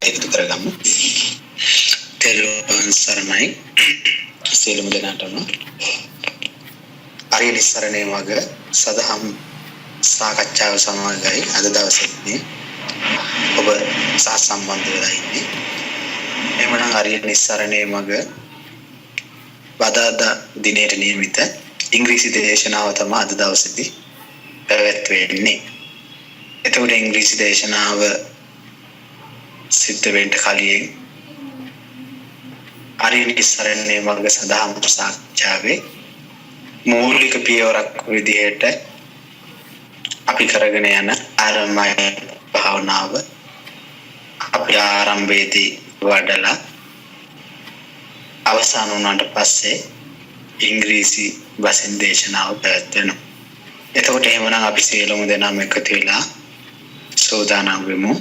එකතු කරගමු. තෙරුවන් සරණයි සියලුම දෙනාටම. අරිය නිස්සරණේ මග සදහම් සාකච්ඡාව සමගයි අද දවසේදී ඔබ සම්බන්ධ වෙලා ඉන්නේ. එමනම් අරිය නිස්සරණේ මග බදාදා දිනේට නියමිත ඉංග්‍රීසි දේශනාව තමයි අද දවසේදී පැවැත්වෙන්නේ. එතකොට ඉංග්‍රීසි දේශනාව සිද්ධ වෙන්න කලින් අරිය නිස්සරණේ මග සදහම් සාකච්ඡාවේ මූලික පියවරක් විදිහට අපි කරගෙන යන ආරම්භය භාවනාව අපි ආරම්භයේදී වඩලා අවසන් වුණාට පස්සේ ඉංග්‍රීසි භාෂෙන් දේශනාව පැවැත්වෙනවා. එතකොට එහෙමනම් අපි සියලුම දෙනාම එකතු වෙලා සෝදානම් වෙමු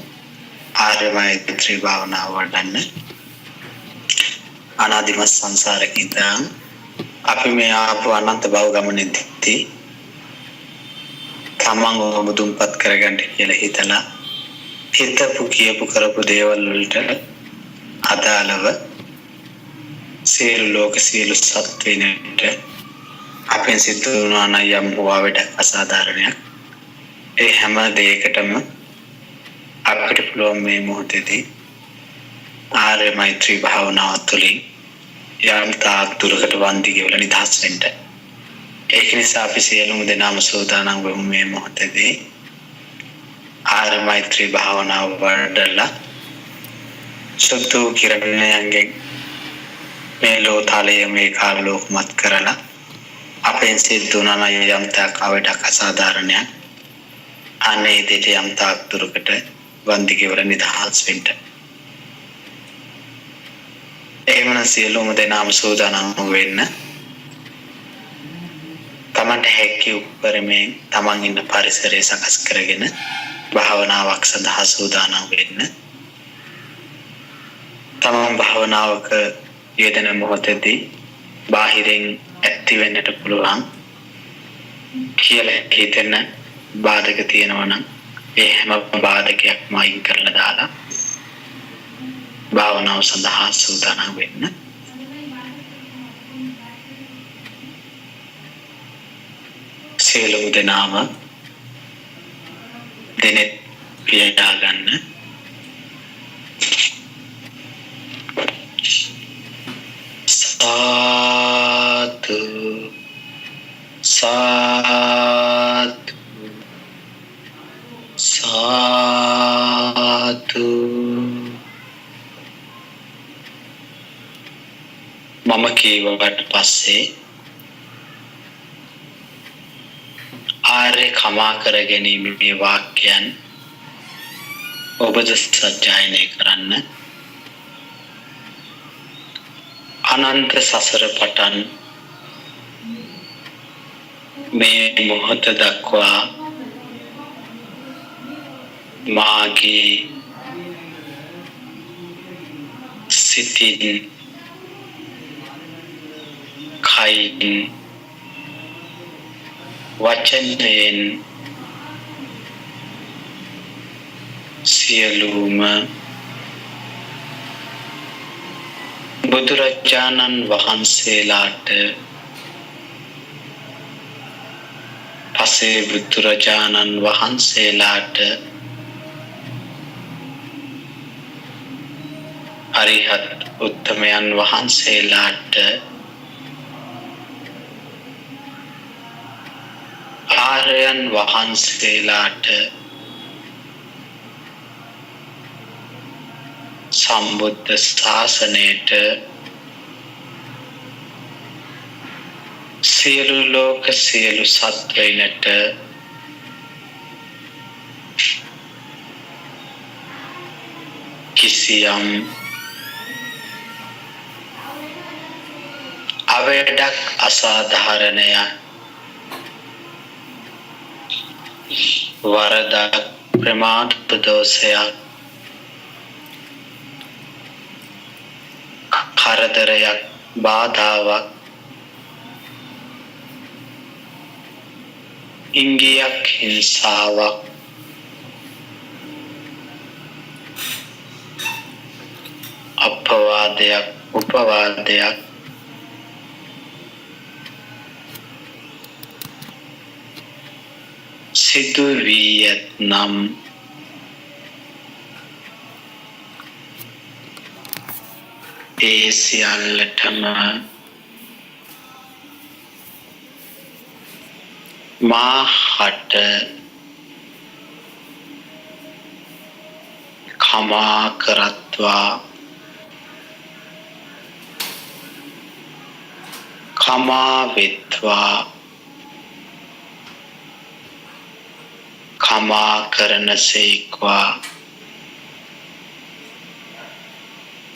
ආර්ය මෛත්‍රී භාවනාව වඩන්න. අනාදිමත් සංසාරේ ඉඳන් අපි මේ ආපු අනන්ත භව ගමනේදී තමන්ව මුදුන්පත් කරගන්න කියලා හිතලා හිතපු කියපු කරපු දේවල් වලට අදාළව සියලු ලෝක සියලු සත්ත්වයන්ට අපෙන් සිද්ධ වුණා නම් යම් හොවාවට අසාධාරණයක් ඒ හැම දෙයකටම අපිට පුළුවන් මේ මොහොතේදී ආර්ය මෛත්‍රී භාවනාව තුළින් යම් තාක් දුරකට වන්දි ගෙවලා නිදහස් වෙන්න. ඒක නිසා අපි සියලුම දෙනාම සෝදානම් වෙමු මේ මොහොතේදී ආර්ය මෛත්‍රී භාවනාව වඩලා සුද්ධ කිරණයන්ගෙන් මේ ලෝතාලය මේ කාලෝකමත් කරලා අපෙන් සිද්ධ වුණා නම් යම් තාක් අවඩක් අසාධාරණයක් අනේ දෙට යම් තාක් දුරකට වන්දි ගෙවලා නිදහස් වෙන්න. එහෙමනම් සියලුම දෙනාම සෝදානම් වෙන්න. තමන්ට හැකි උපරිමයෙන් තමන් ඉන්න පරිසරය සකස් කරගෙන භාවනාවක් සඳහා සෝදානම් වෙන්න. තමන් භාවනාවක යෙදෙන මොහොතේදී බාහිරින් ඇති වෙන්නට පුළුවන් කියලා හිතෙන බාධක තියෙනවා නම් ඒ හැම බාධකයක්ම අයින් කරලා දාලා භාවනාව සඳහා සූදානම් වෙන්න. සියලුම දෙනාම දෙනෙත් පියදා ගන්න. සාදු සාදු සාදු. මම කියවට පස්සේ ආර්ය කමා කර ගැනීමේ වාක්‍යයන් ඔබද සජ්ජායනය කරන්න. අනන්ත සසර පටන් මේ මොහොත දක්වා මාගේ සිතින් කයින් වචනයෙන් සියලුම බුදුරජාණන් වහන්සේලාට පසේ බුදුරජාණන් වහන්සේලාට අරිහත් උත්තමයන් වහන්සේලාට ආර්යයන් වහන්සේලාට සම්බුද්ධ ශාසනයට සියලු ලෝක සියලු සත්වයින්ට කිසියම් අවඩක් අසාධාරණයක් වරදක් ප්‍රමාද දෝෂයක් කරදරයක් බාධාවක් ඉංගියක් හිංසාවක් උපවාදයක් සිදු වී ඇතනම් ඒ සියල්ලටම මාහට කමා කරත්වා කමා වෙත්වා කමා කරනසේක්වා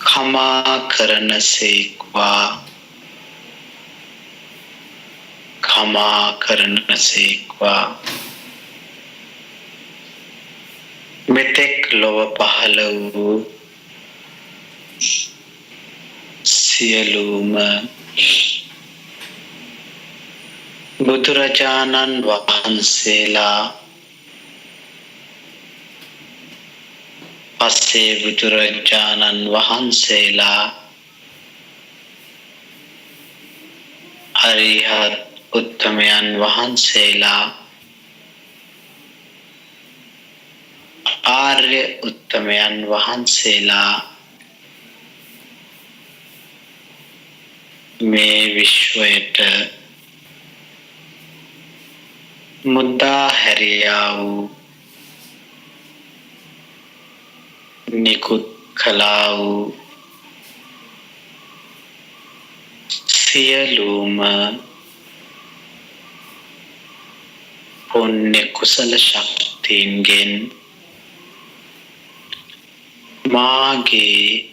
කමා කරනසේක්වා කමා කරනසේක්වා මෙතෙක් ලොව පහළ වූ සියලුම බුදුරජාණන් වහන්සේලා පස්සේ බුදුරජාණන් වහන්සේලා අරිහත් උත්තමයන් වහන්සේලා ආර්ය උත්තමයන් වහන්සේලා මේ විශ්වයට මුද්දා හැරියා වූ නිකුත් කළා වූ සියලුම පුණ්‍ය කුසල ශක්තියින්ගෙන් මාගේ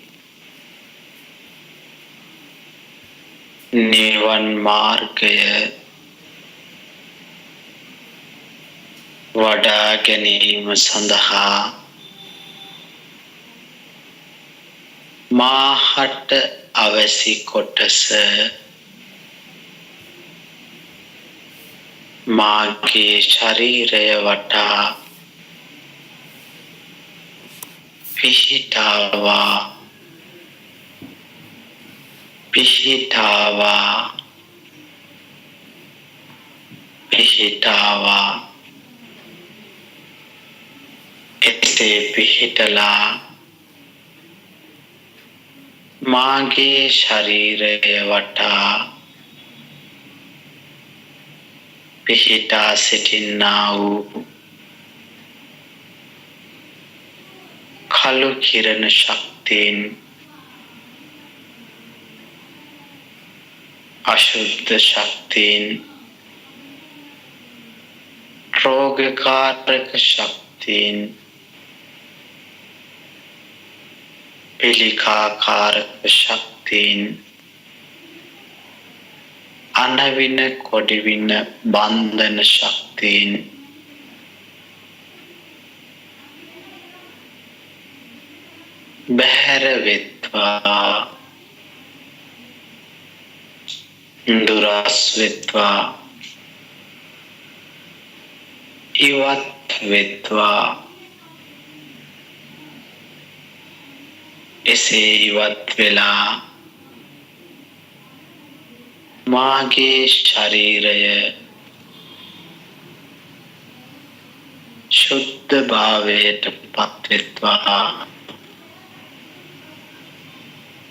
නිවන් මාර්ගය වඩා ගැනීම සඳහා මාහට අවැසි කොටස මාගේ ශරීරය වටා පිහිටාවා පිහිටාවා පිහිටාවා එසේ පිහිටලා මාගේ ශරීරය වටා පිහිටා සිටින්නා වූ කළු කිරණ ශක්තියින් අශුද්ධ ශක්තියින් රෝගකාරක ශක්තියින් පිළිකාකාරක ශක්තියින් අනවින කොඩිවින බන්ධන ශක්තියින් බැහැර වෙත්වා දුරස් වෙත්වා ඉවත් වෙත්වා එසේ ඉවත් වෙලා මාගේ ශරීරය ශුද්ධ භාවයට පත්වෙත්වා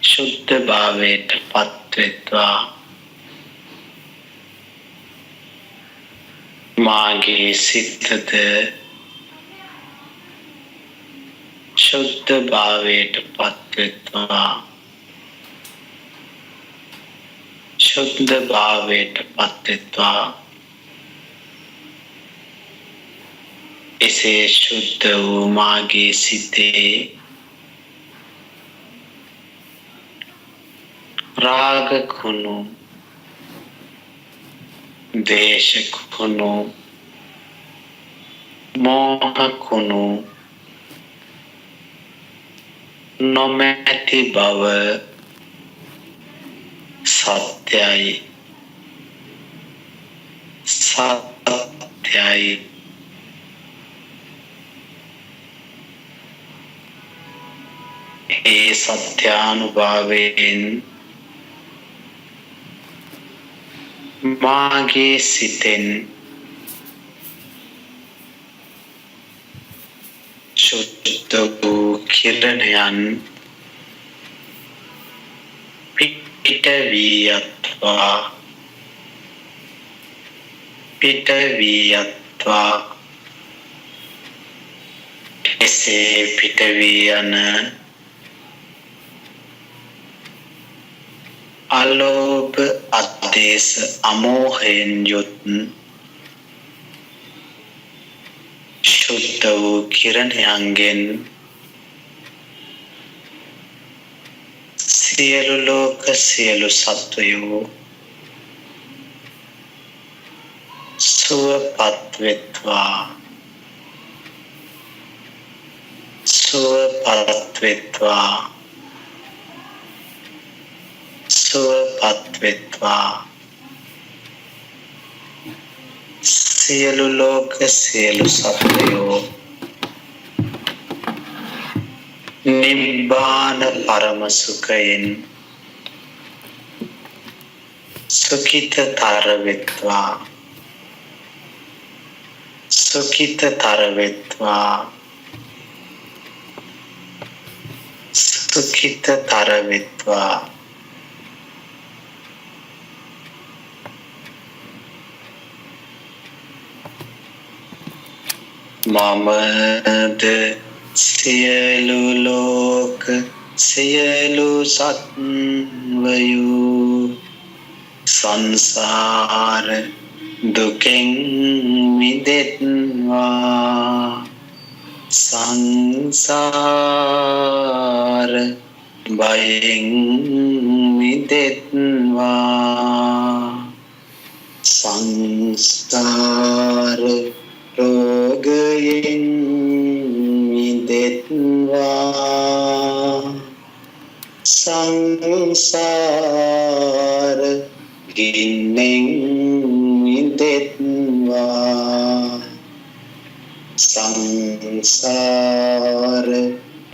ශුද්ධ භාවයට පත්වෙත්වා මාගේ සිතද ශුද්ධ භාවයට පත්වෙත්වා ශුද්ධ භාවයට පත්වෙත්වා එසේ ශුද්ධ වූ මාගේ සිතේ රාග කුණු දේශ කුණු මෝහ කුණු නොමැති බව සත්‍යයි සත්‍යයි ඒ සත්‍යානුභාවයෙන් මාගේ සිතෙන් සුද්ධ වූ කිරණයන් පිට වී යත්වා එසේ පිට වී යන අලෝභ අද්වේෂ අමෝහයෙන් යුත් සුද්ධ වූ කිරණයන්ගෙන් සියලු ලෝක සියලු සත්වයෝ සුවපත් වෙත්වා සියලු ලෝක සියලු සත්වයෝ නිබ්බාන පරම සුඛයෙන් සුඛිතතර වෙත්වා මමද සියලු ලෝක සියලු සත්වයෝ සංසාර දුකෙන් මිදෙත්වා සංසාර බයෙන් මිදෙත්වා සංසාර රෝගයෙන් මිදෙත්වා සංසාර ගින්නෙන් මිදෙත්වා සංසාර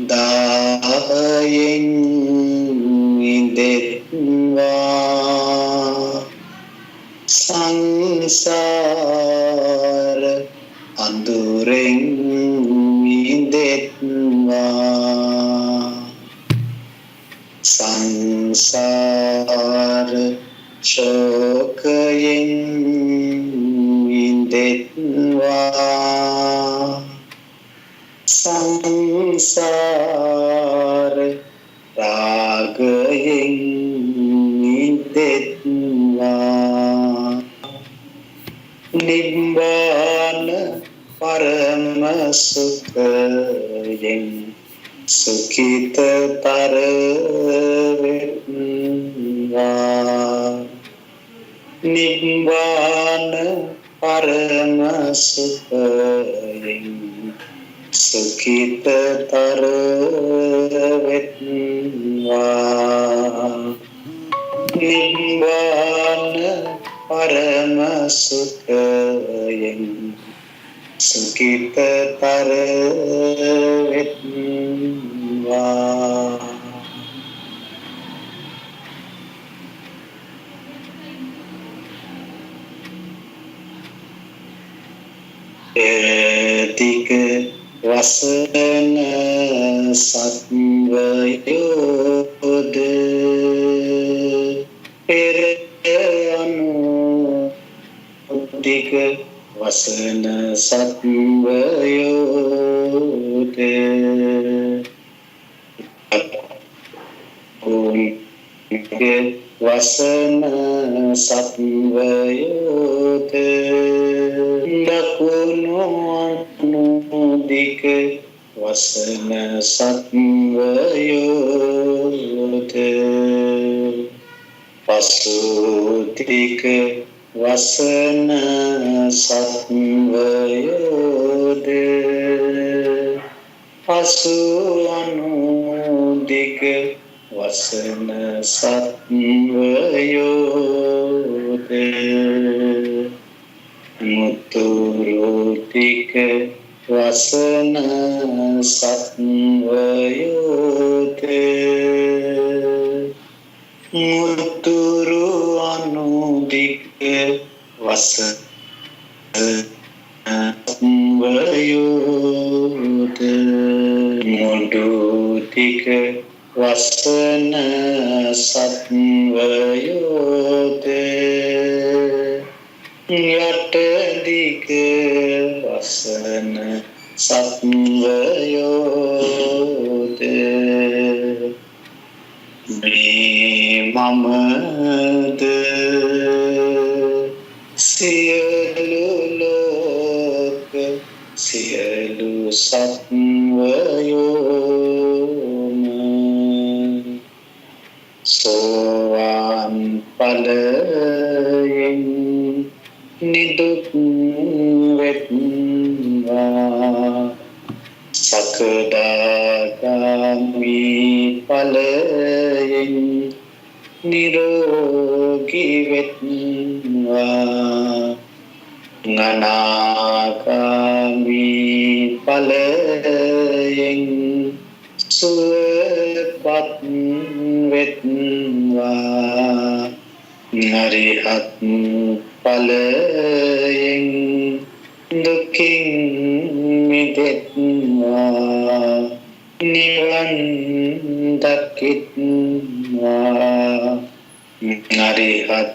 දාහයෙන් මිදෙත්වා සංසාර අඳුරෙන් මිදෙත්වා සංසාර ශෝකයෙන් මිදෙත්වා සංසාර රාගයෙන් මිදෙත්වා නිබ්බාන පරම සුඛයෙන් සුඛිතතර වෙත්වා නිබ්බාන පරම සුඛයෙන් සුඛිතතර වෙත්වා නිබ්බාන පරම සුඛයෙන් සුඛිතතර වෙත්වා ඒතික වසන සත්වයෝද පෙර අනුතික වසන සත්වයෝද වසන සත්වයෝද දකුණු අනුදික වසන සත්වයෝද පසුතික වසන සත්වයෝද පසු අනුදික වසන සත්වයෝද මුතුරුතික වසන සත්වයෝද අට්ඨදික වසන සත්වයෝද අට්ඨදික වසන සත්වයෝද මේ මමද සියලු ලෝක සියලු සත්වයෝම සෝවාන් ඵලයෙන් නිදුක් වෙත්වා සකදාගාමි ඵලයෙන් නිරෝගී වෙත්වා අනාගාමි ඵලයෙන් සුවපත් වෙත්වා අරිහත් ඵලයෙන් දුකින් මිදෙත්වා නිවන් දකිත්වා අරිහත්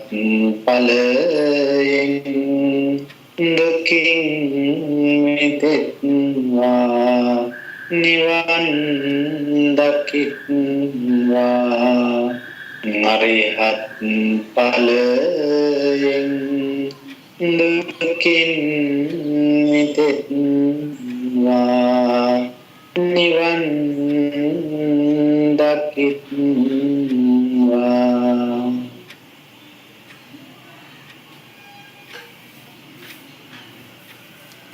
ඵලයෙන් දුකින් මිදෙත්වා නිවන් දකිත්වා අරිහත් ඵලයෙන් දුකින් මිදෙත්වා නිවන් දකිත්වා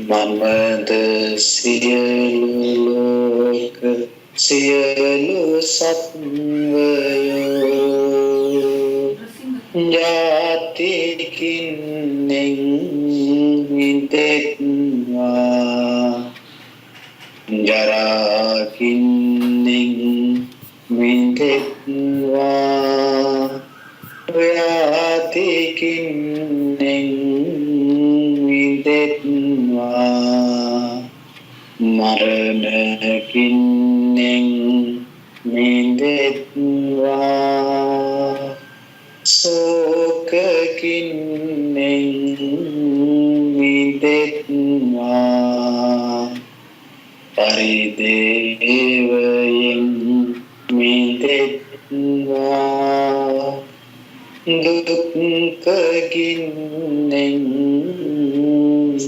මමද සියලු ලෝක සියලු සත්වයෝ ජාතිකින් මිදෙත්වා ජරාකින් මිදෙත්වා ව්‍යාධිකින් මිදෙත්වා මරණකින් මිදෙත්වා සෝකකින් මිදෙත්වා පරිදේවයෙන් මිදෙත්වා දුක්ඛකින්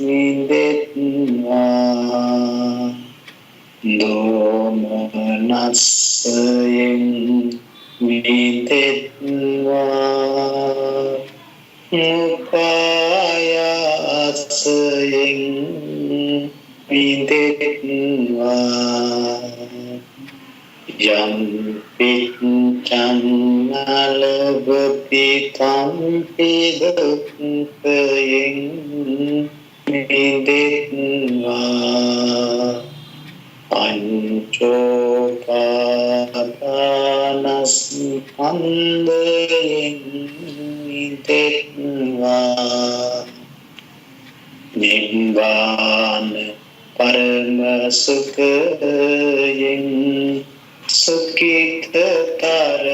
මිදෙත්වා දෝමනස්සයෙන් මිදෙත්වා උපායාසයෙන් මිදෙත්වා යම් පිච්ඡං අලබති තම්පි දුක්ඛයෙන් මිදෙත්වා පංචෝපාදානස්කන්ධයෙන් මිදෙත්වා නිබ්බාන පරම සුඛයෙන් සුඛිතතර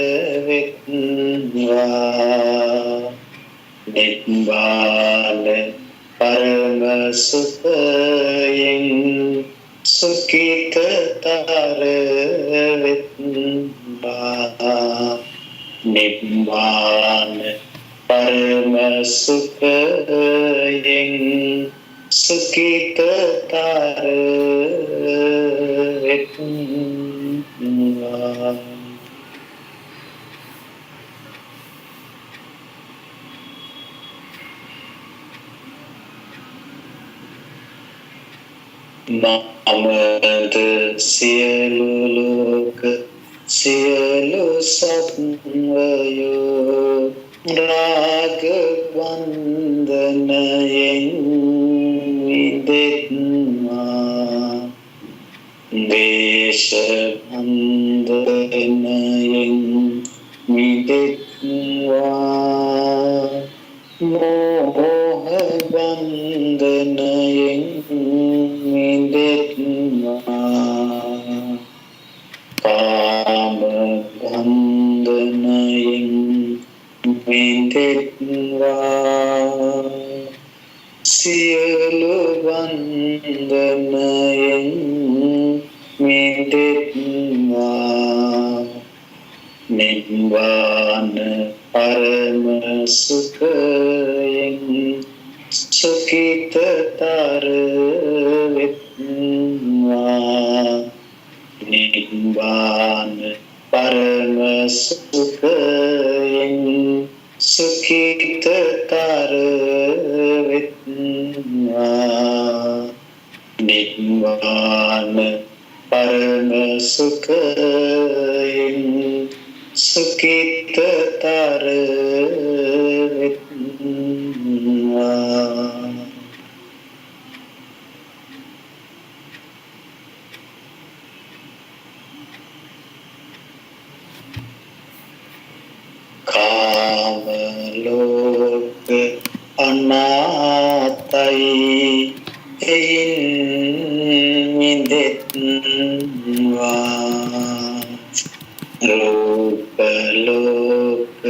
වෙත්වා නිබ්බාන පරම සුඛයෙන් සුඛිතතර වෙත්වා නිබ්බාන පරම සුඛයෙන් සුඛිතතර වෙත්වා මමද සියලු ලෝක සියලු සත්වයෝ රාග බන්ධනයෙන් මිදෙත්වා දේශ බන්ධනයෙන් මිදෙත්වා මෝහ බන්ධනයෙන් මිදෙත්වා බන්ධනයෙන් මිදෙත්වා සියලු බන්ධනයෙන් මිදෙත්වා නිබ්බාන පරම සුඛයෙන් සුඛිතතර වෙත්වා නිබ්බාන පරම සුඛයෙන් සුඛිතතර වෙත්වා නිබ්බාන පරම සුඛයෙන් සුඛිතතර වෙත්වා කාම ලෝක අනාත්තයි එයින් මිදෙත්වා රූප ලෝක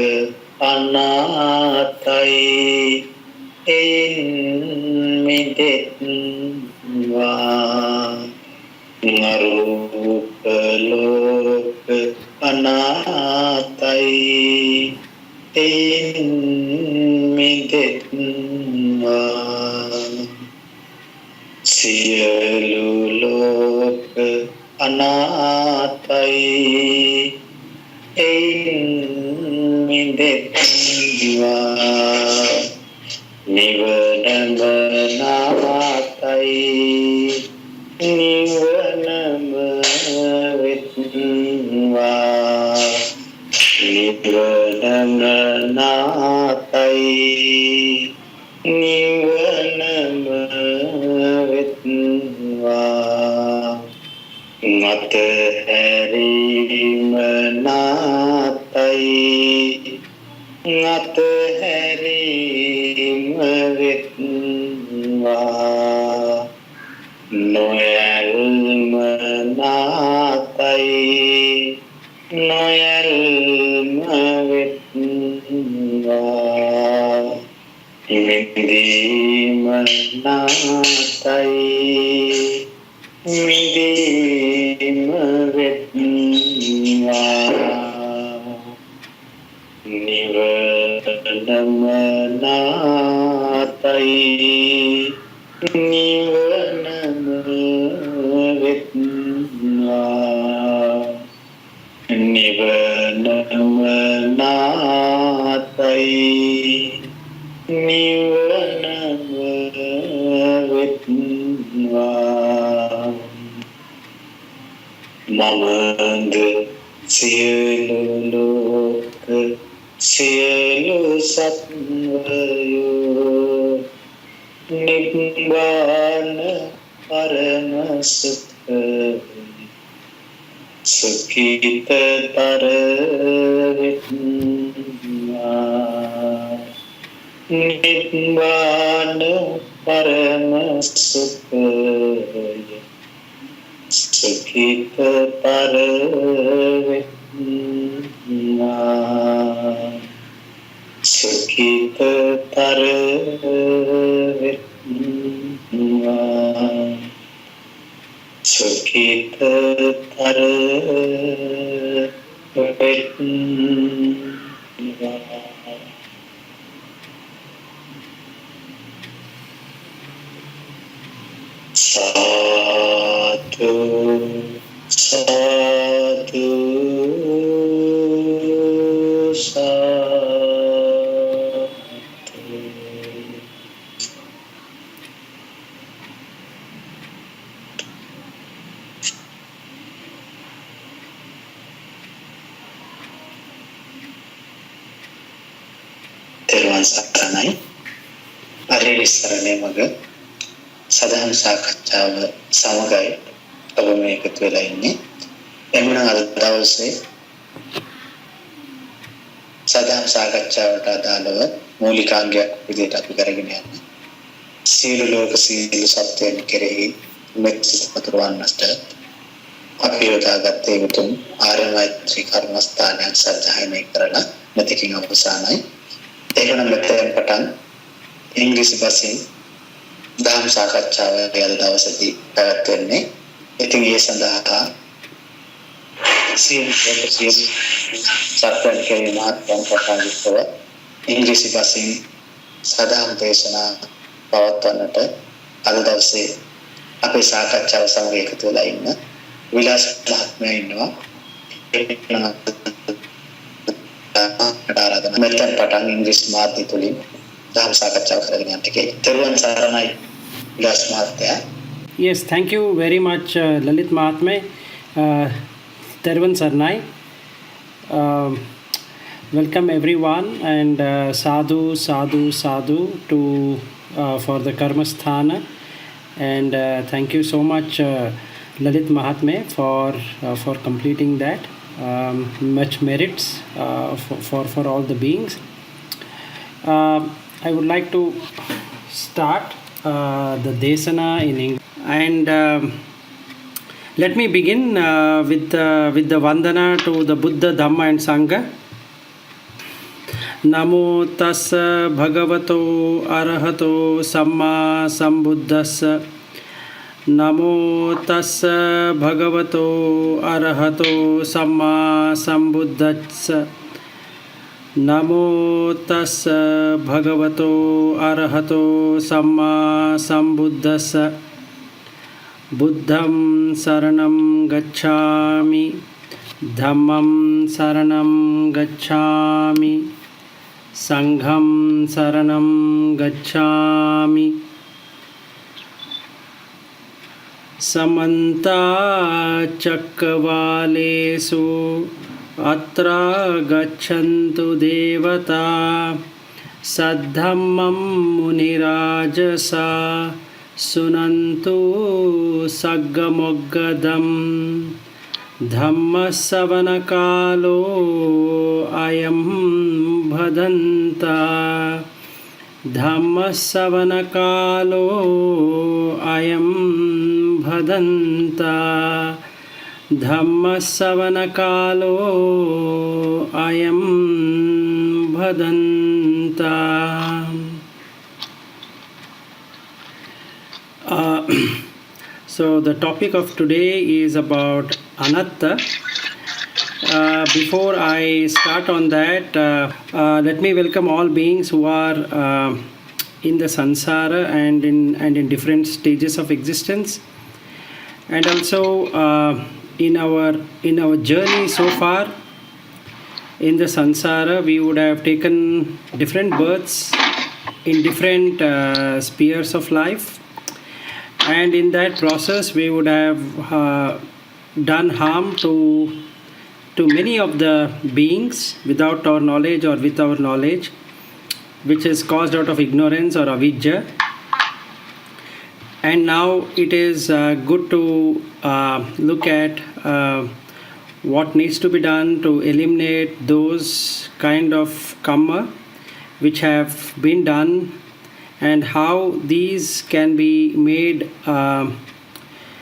අනාත්තයි එයින් මිදෙත්වා අරූප ලෝක අනාත්තයි එයින් මිදෙත්වා සියලු ලෝක අනාත්තයි එයින් මිදෙත්වා නිවනම නාත්තයි නිවනම වෙත්වා නිවනම නාත්තයි නිවනම වෙත්වා අතහැරීම නාත්තයි අතහැරීම වෙත්වා නොයල්ම නාත්තයි නොයල්ම වෙත්වා මිදීම නාත්තයි මිදීම වෙත්වා නිවනම නාත්තයි නිවනම වෙත්වා නිවනම නාත්තයි නිවනම වෙත්වා මමද සියලු ලෝක සියලු සත්වයෝ නිබ්බාන පරම සුඛ සුඛිතතර වෙත්වා නිබ්බාන පරම සුඛය සුඛිතතර වෙත්වා සුඛිතතර වෙත්වා සුඛිතතර වෙත්වා සාදු සාදු සාදු තෙරුවන් සරණයි අරේ විස්තරණය මග සදහම් සාකච්ඡාව සමගයි ඔබ මේ එකතු වෙලා ඉන්නේ. එමුනම් අද දවසේ සදහම් සාකච්ඡාවට අදාළව මූලිකාංගයක් විදිහට අපි කරගෙන යන්නේ සීල ලෝක සීල සත්‍යයන් කෙරෙහි මෙත් පතුරවන්නට අපි යොදාගත්තේ උතුම් ආර්ය මෛත්‍රී කර්මස්ථානයක් සජ්ජායනය කරලා මෙතකින් අවසానයි. එහෙනම් මෙතෙන් පටන් ඉංග්‍රීසි භාෂෙන් දහම් සාකච්ඡාව අද දවසේදී පැවැත්වෙන්නේ. ඉතින් ඒ සඳහා සියලු සත්‍යන්ගේ මහත්යන් ප්‍රකාශිතව ඉංග්‍රීසි භාෂෙන් සදාම් දේශනා පවත්වන්නට අද දවසේ අපේ සාකච්ඡාව සමග එකතු වෙලා ඉන්න විලාස් මහත්මයා ඉන්නවා. ආරාධනා මෙතෙන් පටන් ඉංග්‍රීසි මාධ්‍ය තුලින් දහම් සාකච්ඡාව කරගෙන යන්න කේ. තෙරුවන් සරණයි විලාස් මහත්මයා. Yes, thank you very much, Lalit Mahatme. Tervan Sarnai. Welcome everyone, and sadhu to for the Karmasthana, and thank you so much, Lalit Mahatme, for completing that. Much merits for all the beings. I would like to start the Desana in English. And let me begin with the Vandana to the Buddha, Dhamma and Sangha. Namo tassa bhagavato arahato samma sambuddhassa. Namo tassa bhagavato arahato samma sambuddhassa. Namo tassa bhagavato arahato samma sambuddhassa. Buddham saranam gacchami, dhammam saranam gacchami, sangham saranam gacchami. Samanta chakkavalesu atra gacchantu devata saddhammam munirajasa sunantu saggamoggadam dhammasavanakalo ayam bhadanta dhammasavanakalo ayam bhadanta dhammasavanakalo ayam bhadanta. So the topic of today is about anatta. Before I start on that, let me welcome all beings who are in the samsara and in different stages of existence, and also in our journey so far in the samsara. We would have taken different births in different spheres of life. And in that process, we would have done harm to many of the beings without our knowledge or with our knowledge, which is caused out of ignorance or avidya. And now it is good to look at what needs to be done to eliminate those kind of karma which have been done, and how these can be made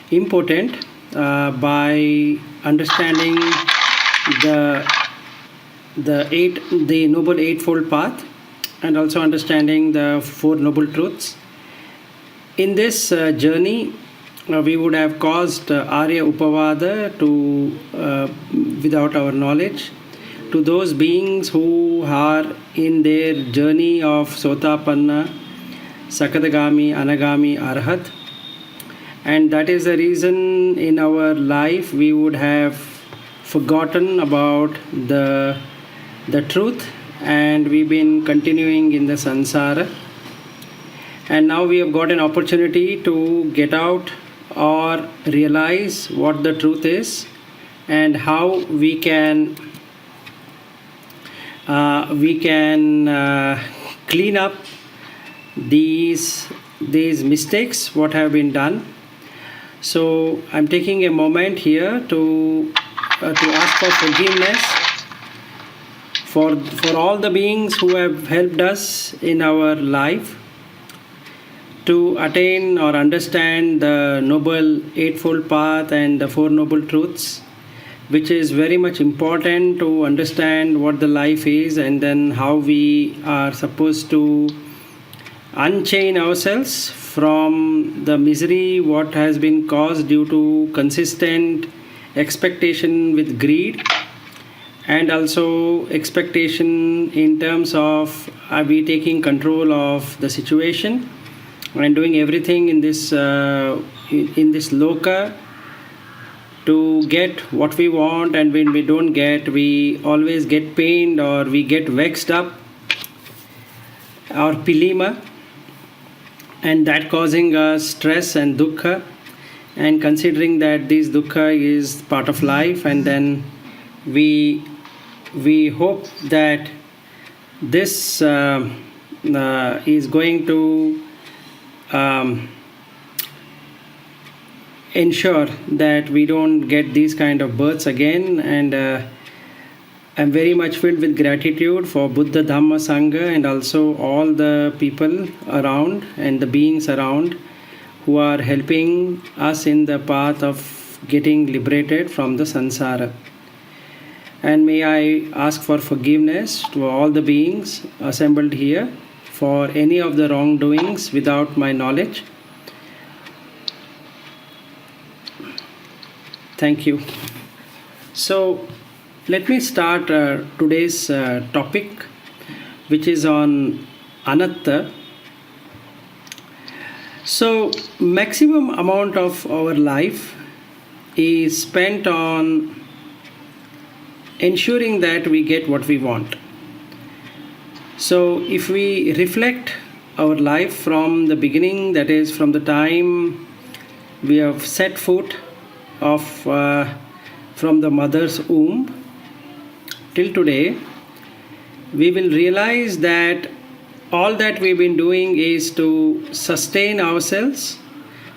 impotent by understanding the noble eightfold path, and also understanding the four noble truths. In this journey, we would have caused Arya Upavada to without our knowledge to those beings who are in their journey of Sotapanna, Sakadagami, Anagami, Arhat. And that is the reason in our life we would have forgotten about the truth, and we've been continuing in the samsara. And now we have got an opportunity to get out or realize what the truth is, and how we can clean up these mistakes what have been done. So I'm taking a moment here to ask for forgiveness for all the beings who have helped us in our life, to attain or understand the Noble Eightfold Path and the Four Noble Truths, which is very much important to understand what the life is and then how we are supposed to unchain ourselves from the misery what has been caused due to consistent expectation with greed, and also expectation in terms of are we taking control of the situation and doing everything in this loka to get what we want, and when we don't get, we always get pained or we get vexed up or pilima, and that causing us stress and dukkha, and considering that this dukkha is part of life, and then we hope that this is going to ensure that we don't get these kind of births again. And I'm very much filled with gratitude for Buddha, Dhamma, Sangha, and also all the people around and the beings around who are helping us in the path of getting liberated from the samsara. And may I ask for forgiveness to all the beings assembled here for any of the wrongdoings without my knowledge. Thank you. So let me start today's topic, which is on anatta. So maximum amount of our life is spent on ensuring that we get what we want. So if we reflect our life from the beginning, that is from the time we have set foot of from the mother's womb till today, we will realize that all that we've been doing is to sustain ourselves,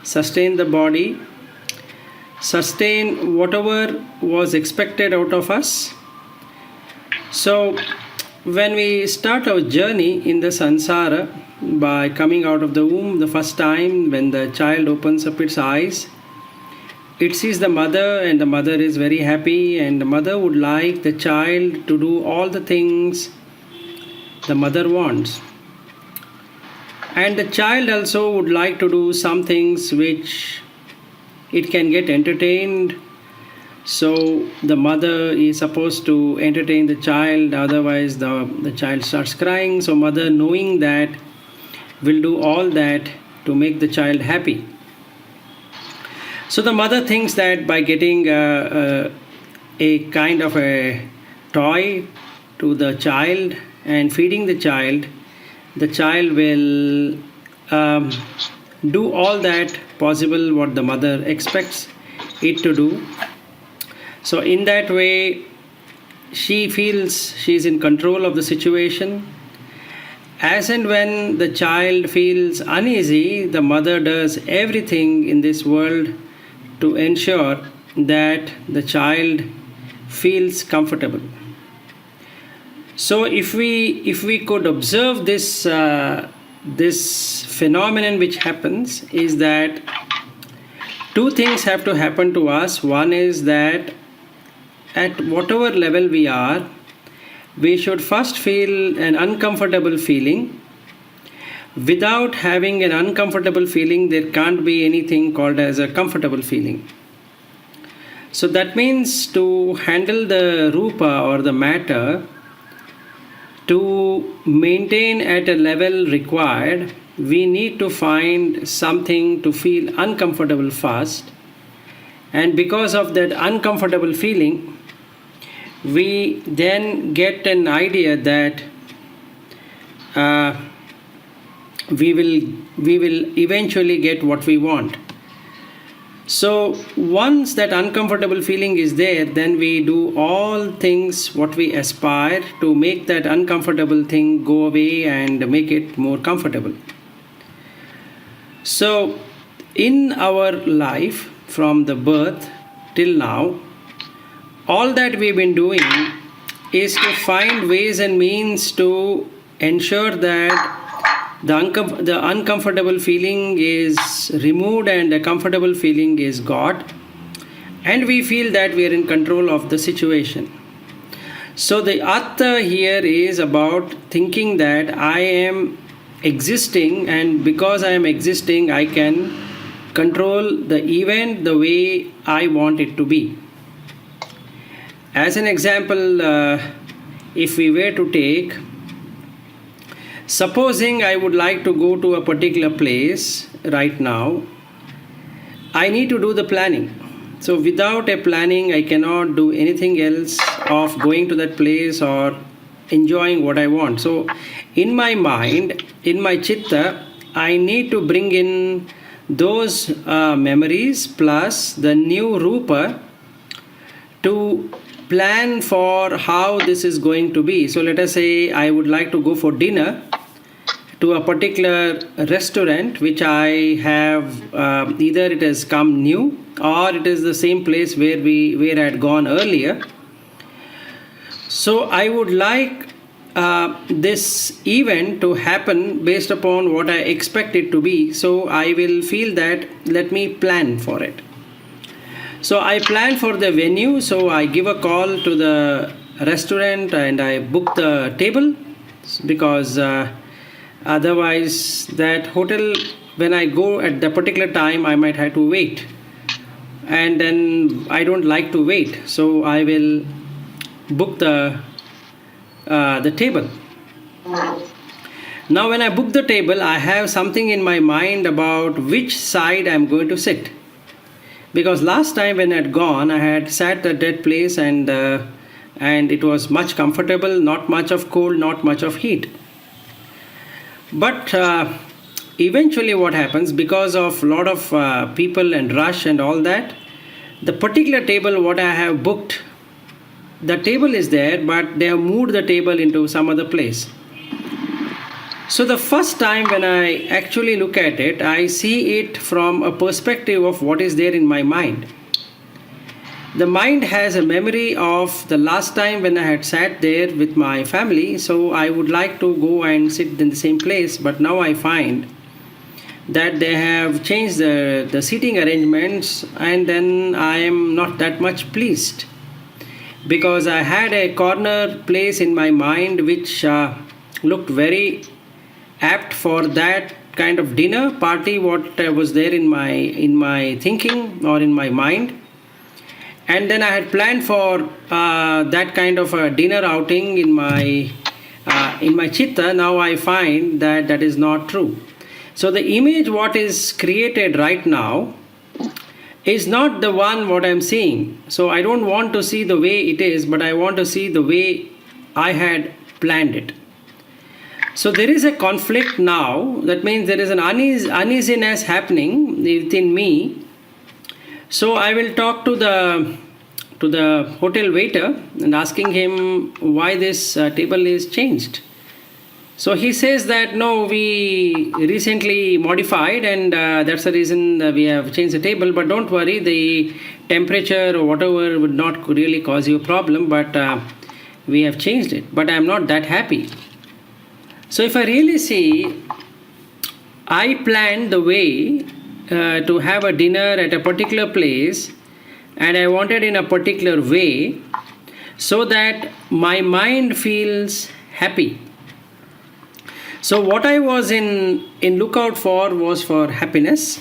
sustain the body, sustain whatever was expected out of us. So when we start our journey in the samsara by coming out of the womb the first time, when the child opens up its eyes, it sees the mother, and the mother is very happy, and the mother would like the child to do all the things the mother wants. And the child also would like to do some things which it can get entertained. So the mother is supposed to entertain the child, otherwise the child starts crying. So mother, knowing that, will do all that to make the child happy. So the mother thinks that by getting a kind of a toy to the child and feeding the child will do all that possible what the mother expects it to do. So in that way, she feels she is in control of the situation. As and when the child feels uneasy, the mother does everything in this world to ensure that the child feels comfortable. So if we could observe this phenomenon which happens, is that two things have to happen to us. One is that at whatever level we are, we should first feel an uncomfortable feeling. Without having an uncomfortable feeling, there can't be anything called as a comfortable feeling. So that means to handle the rupa or the matter, to maintain at a level required, we need to find something to feel uncomfortable first. And because of that uncomfortable feeling, we then get an idea that we will eventually get what we want. So once that uncomfortable feeling is there, then we do all things what we aspire to make that uncomfortable thing go away and make it more comfortable. So in our life from the birth till now, all that we've been doing is to find ways and means to ensure that The uncomfortable feeling is removed and the comfortable feeling is God. And we feel that we are in control of the situation. So the Atta here is about thinking that I am existing, and because I am existing, I can control the event the way I want it to be. As an example, if we were to take, supposing I would like to go to a particular place right now, I need to do the planning. So without a planning, I cannot do anything else of going to that place or enjoying what I want. So in my mind, in my chitta, I need to bring in those memories plus the new rupa to plan for how this is going to be. So let us say I would like to go for dinner to a particular restaurant which I have either it has come new or it is the same place where I had gone earlier. So I would like this event to happen based upon what I expect it to be. So I will feel that let me plan for it. So I plan for the venue. So I give a call to the restaurant and I book the table, because otherwise that hotel, when I go at the particular time, I might have to wait, and then I don't like to wait, so I will book the table. Now when I book the table, I have something in my mind about which side I am going to sit, because last time when I had gone, I had sat at that place and it was much comfortable, not much of cold, not much of heat. But eventually what happens, because of a lot of people and rush and all that, the particular table what I have booked, the table is there, but they have moved the table into some other place. So the first time when I actually look at it, I see it from a perspective of what is there in my mind. The mind has a memory of the last time when I had sat there with my family, so I would like to go and sit in the same place, but now I find that they have changed the seating arrangements, and then I am not that much pleased, because I had a corner place in my mind which looked very apt for that kind of dinner party what was there in my thinking or in my mind. And then I had planned for that kind of a dinner outing in my chitta. Now I find that that is not true. So the image what is created right now is not the one what I am seeing. So I don't want to see the way it is, but I want to see the way I had planned it. So there is a conflict now. That means there is an uneasiness happening within me. So I will talk to the hotel waiter and asking him why this table is changed. So he says that no, we recently modified and that's the reason we have changed the table. But don't worry, the temperature or whatever would not really cause you a problem, but we have changed it. But I am not that happy. So if I really see, I planned the way to have a dinner at a particular place, and I wanted in a particular way so that my mind feels happy. So what I was in lookout for was for happiness.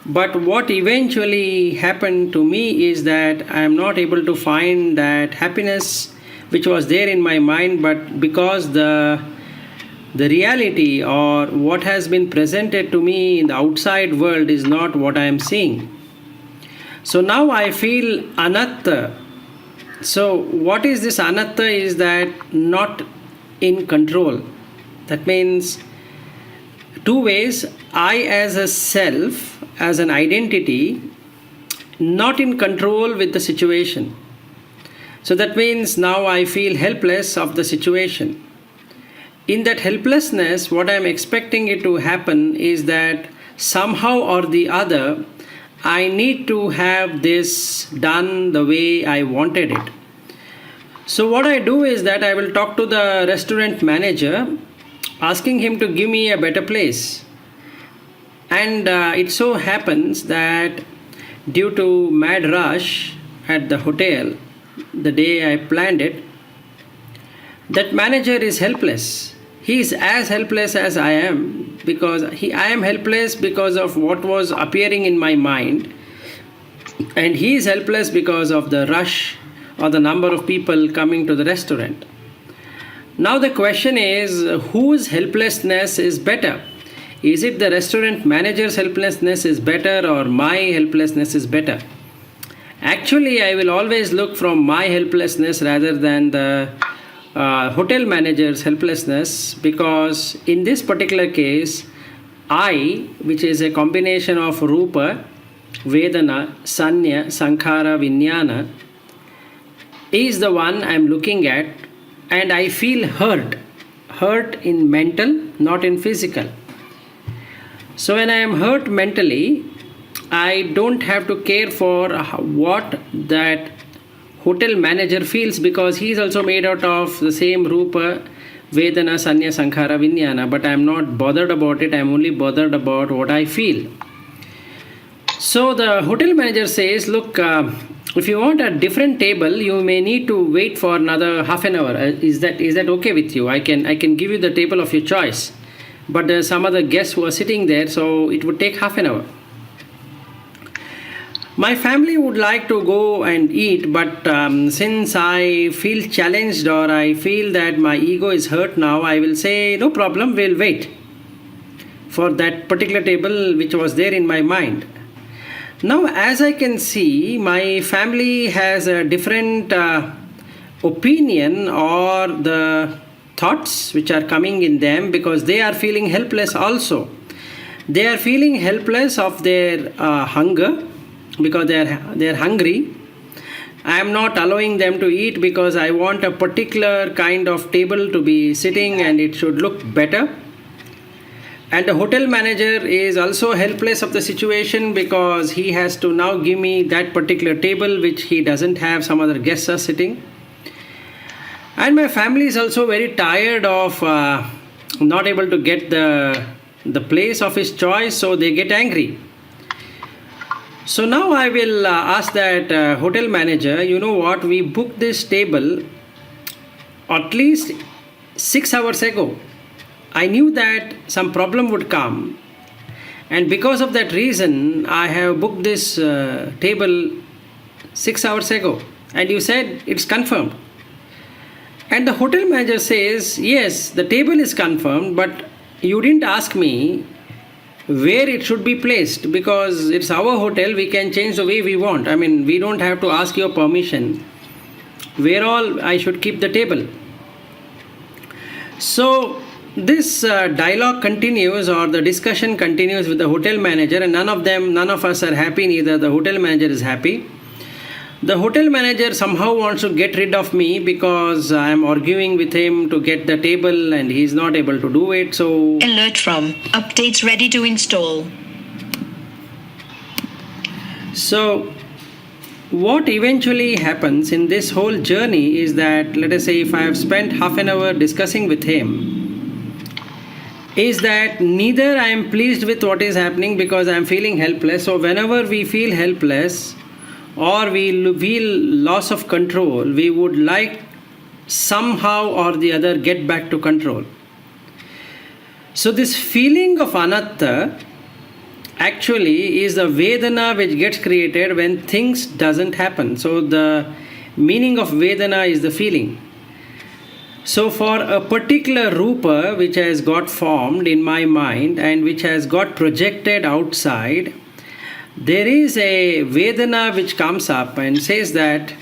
But what eventually happened to me is that I am not able to find that happiness which was there in my mind, but because the reality or what has been presented to me in the outside world is not what I am seeing. So now I feel anatta. So what is this anatta is that not in control. That means two ways. I as a self, as an identity, not in control with the situation. So that means now I feel helpless of the situation. In that helplessness, what I am expecting it to happen is that somehow or the other, I need to have this done the way I wanted it. So what I do is that I will talk to the restaurant manager asking him to give me a better place. And it so happens that due to mad rush at the hotel, the day I planned it, that manager is helpless. He is as helpless as I am, because I am helpless because of what was appearing in my mind, and he is helpless because of the rush or the number of people coming to the restaurant. Now the question is, whose helplessness is better? Is it the restaurant manager's helplessness is better, or my helplessness is better? Actually, I will always look from my helplessness rather than the hotel manager's helplessness, because in this particular case, I, which is a combination of Rupa, Vedana, Sanya, Sankhara, Vijnana, is the one I am looking at, and I feel hurt. Hurt in mental, not in physical. So when I am hurt mentally, I don't have to care for what that hotel manager feels, because he is also made out of the same Rupa, Vedana, Sanya, Sankhara, Vijnana, but I am not bothered about it. I am only bothered about what I feel. So the hotel manager says, look, if you want a different table, you may need to wait for another half an hour. Is that okay with you? I can give you the table of your choice, but there are some other guests who are sitting there, so it would take half an hour. My family would like to go and eat, but since I feel challenged, or I feel that my ego is hurt now, I will say, no problem, we'll wait for that particular table which was there in my mind. Now, as I can see, my family has a different opinion or the thoughts which are coming in them, because they are feeling helpless also. They are feeling helpless of their hunger, because they are hungry. I am not allowing them to eat because I want a particular kind of table to be sitting and it should look better. And the hotel manager is also helpless of the situation, because he has to now give me that particular table which he doesn't have, some other guests are sitting. And my family is also very tired of not able to get the place of his choice, so they get angry. So now I will ask that hotel manager, you know what, we booked this table at least 6 hours ago. I knew that some problem would come, and because of that reason, I have booked this table 6 hours ago, and you said it's confirmed. And the hotel manager says, yes, the table is confirmed, but you didn't ask me where it should be placed, because it's our hotel, we can change the way we want. I mean, we don't have to ask your permission where all I should keep the table. So this dialogue continues, or the discussion continues with the hotel manager, and none of us are happy. Neither the hotel manager is happy. The hotel manager somehow wants to get rid of me because I am arguing with him to get the table and he is not able to do it. So alert from updates ready to install. So what eventually happens in this whole journey is that, let us say if I have spent half an hour discussing with him, is that neither I am pleased with what is happening because I am feeling helpless. So whenever we feel helpless or we feel loss of control, we would like somehow or the other get back to control. So this feeling of anatta actually is the Vedana which gets created when things doesn't happen. So the meaning of Vedana is the feeling. So for a particular Rupa which has got formed in my mind and which has got projected outside, there is a Vedana which comes up and says that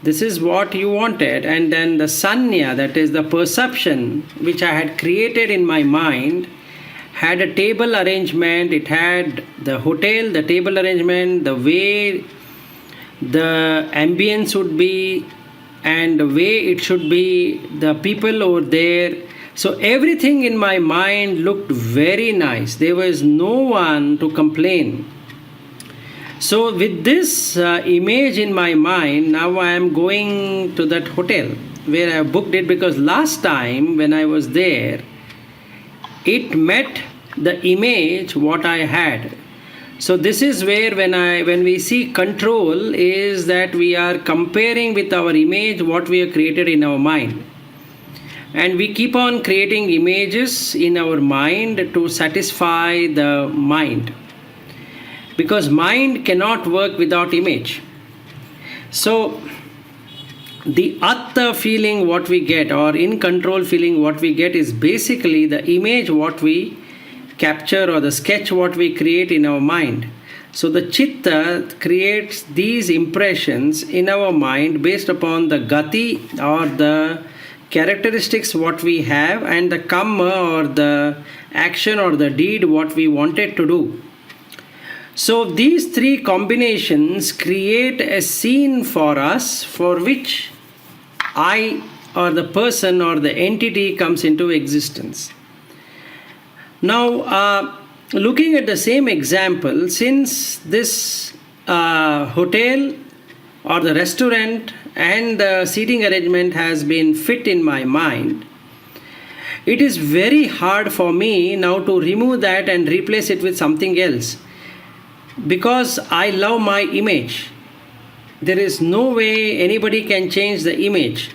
this is what you wanted, and then the Sanya, that is the perception which I had created in my mind, had a table arrangement, it had the hotel, the table arrangement, the way the ambience would be and the way it should be, the people over there. So everything in my mind looked very nice. There was no one to complain. So with this image in my mind, now I am going to that hotel where I booked it, because last time when I was there, it met the image what I had. So this is where when we see control is that we are comparing with our image what we have created in our mind. And we keep on creating images in our mind to satisfy the mind. Because mind cannot work without image. So the atta feeling what we get, or in control feeling what we get, is basically the image what we capture or the sketch what we create in our mind. So the chitta creates these impressions in our mind based upon the gati or the characteristics what we have, and the kamma or the action or the deed what we wanted to do. So these three combinations create a scene for us for which I or the person or the entity comes into existence. Now, looking at the same example, since this hotel or the restaurant and the seating arrangement has been fit in my mind, it is very hard for me now to remove that and replace it with something else, because I love my image. There is no way anybody can change the image.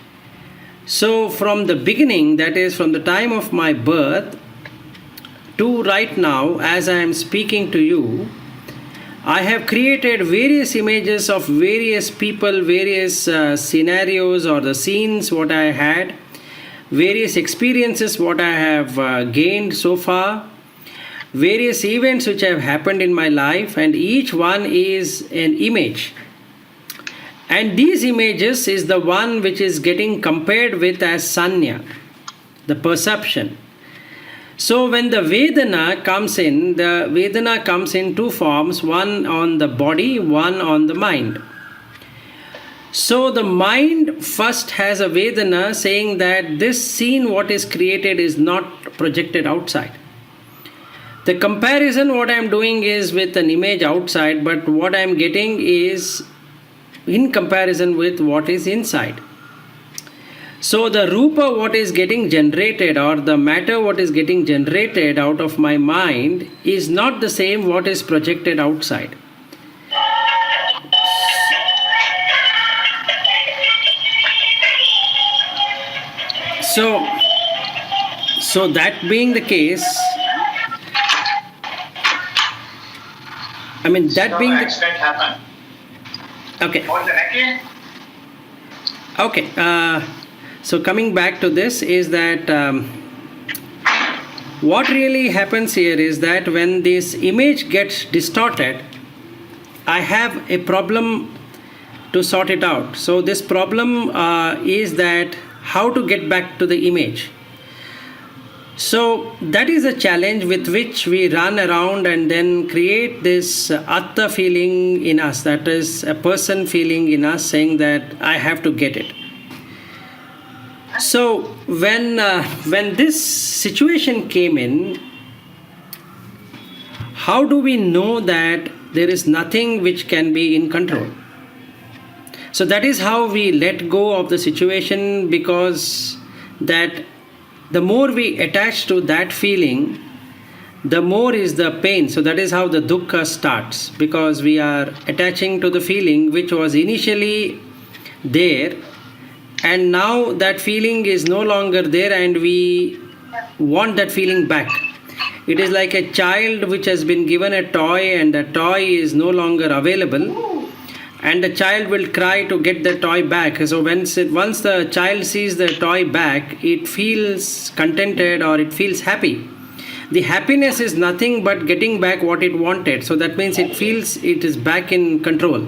So from the beginning, that is from the time of my birth to right now, as I am speaking to you, I have created various images of various people, various scenarios or the scenes what I had, various experiences what I have gained so far, various events which have happened in my life, and each one is an image. And these images is the one which is getting compared with as sanya, the perception. So when the Vedana comes in, the Vedana comes in two forms, one on the body, one on the mind. So the mind first has a Vedana saying that this scene what is created is not projected outside. The comparison what I am doing is with an image outside, but what I am getting is in comparison with what is inside. So the rupa what is getting generated, or the matter what is getting generated out of my mind, is not the same what is projected outside. So that being the case, I mean that being the accident happened. Okay. So coming back to this is that what really happens here is that when this image gets distorted, I have a problem to sort it out. So this problem is that how to get back to the image. So that is a challenge with which we run around and then create this atta feeling in us, that is a person feeling in us saying that I have to get it. So when this situation came in, how do we know that there is nothing which can be in control? So that is how we let go of the situation, because that the more we attach to that feeling, the more is the pain. So that is how the dukkha starts, because we are attaching to the feeling which was initially there, and now that feeling is no longer there and we want that feeling back. It is like a child which has been given a toy and the toy is no longer available, and the child will cry to get the toy back. So once the child sees the toy back, it feels contented or it feels happy. The happiness is nothing but getting back what it wanted. So that means it feels it is back in control.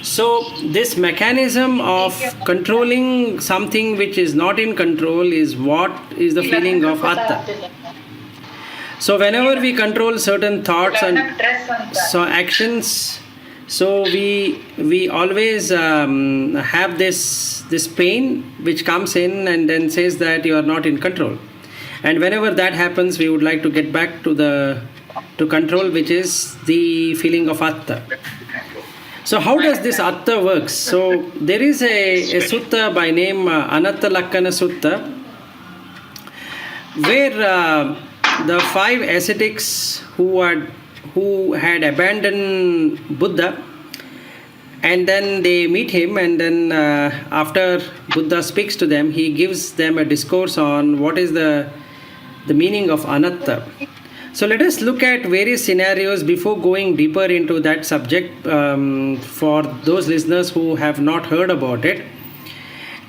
So this mechanism of controlling something which is not in control is what is the feeling of atta. So whenever we control certain thoughts and so actions, so we always have this pain which comes in and then says that you are not in control. And whenever that happens, we would like to get back to control, which is the feeling of atta. So how does this atta works? So there is a sutta by name Tilakkhana Sutta. where the five ascetics who had abandoned Buddha, and then they meet him, and then after Buddha speaks to them, he gives them a discourse on what is the meaning of anatta. So let us look at various scenarios before going deeper into that subject. For those listeners who have not heard about it,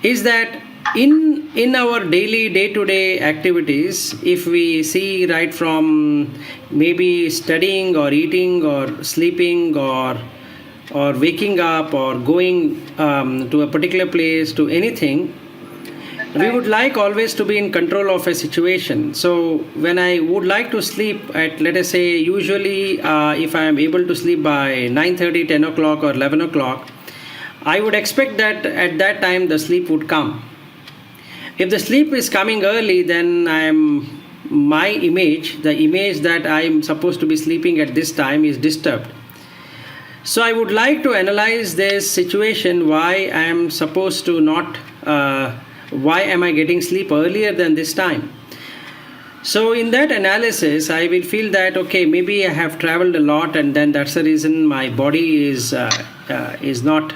is that in our daily day-to-day activities, if we see right from maybe studying or eating or sleeping or waking up or going to a particular place, to anything, we would like always to be in control of a situation. So when I would like to sleep at, let us say, usually if I am able to sleep by 9:30, 10 o'clock or 11 o'clock, I would expect that at that time the sleep would come. If the sleep is coming early, then my image, the image that I am supposed to be sleeping at this time, is disturbed. So I would like to analyze this situation, why I am supposed to not, why am I getting sleep earlier than this time? So in that analysis, I will feel that, okay, maybe I have traveled a lot, and then that's the reason my body is not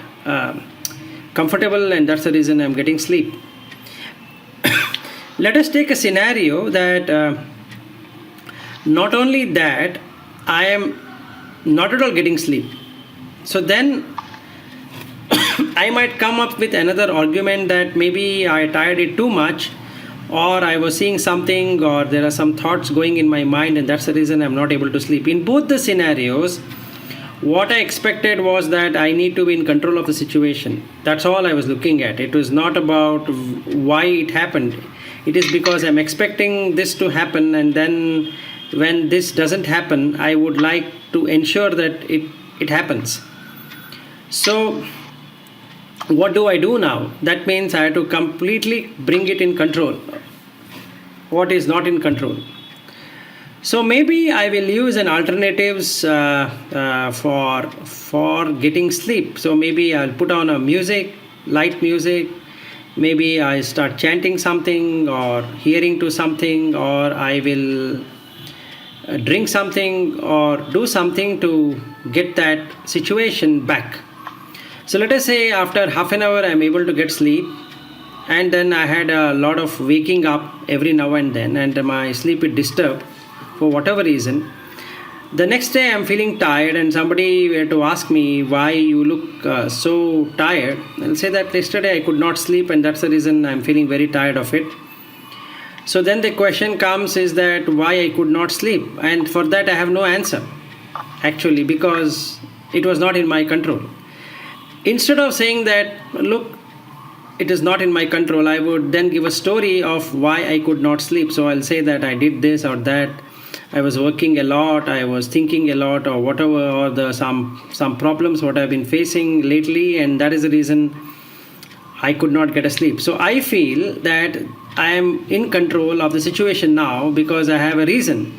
comfortable, and that's the reason I'm getting sleep. Let us take a scenario that not only that, I am not at all getting sleep. So then I might come up with another argument that maybe I tired it too much, or I was seeing something, or there are some thoughts going in my mind, and that's the reason I'm not able to sleep. In both the scenarios, what I expected was that I need to be in control of the situation. That's all I was looking at. It was not about why it happened. It is because I'm expecting this to happen, and then when this doesn't happen, I would like to ensure that it happens. So what do I do now? That means I have to completely bring it in control. What is not in control? So maybe I will use an alternatives for getting sleep. So maybe I'll put on a music, light music. Maybe I start chanting something or hearing to something, or I will drink something or do something to get that situation back. So let us say after half an hour I'm able to get sleep, and then I had a lot of waking up every now and then, and my sleep is disturbed for whatever reason. The next day I'm feeling tired, and somebody were to ask me why you look so tired. I'll say that yesterday I could not sleep, and that's the reason I'm feeling very tired of it. So then the question comes is that why I could not sleep, and for that I have no answer actually, because it was not in my control. Instead of saying that, look, it is not in my control, I would then give a story of why I could not sleep. So I'll say that I did this or that, I was working a lot, I was thinking a lot, or whatever, or some problems what I've been facing lately, and that is the reason I could not get a sleep. So I feel that I am in control of the situation now because I have a reason.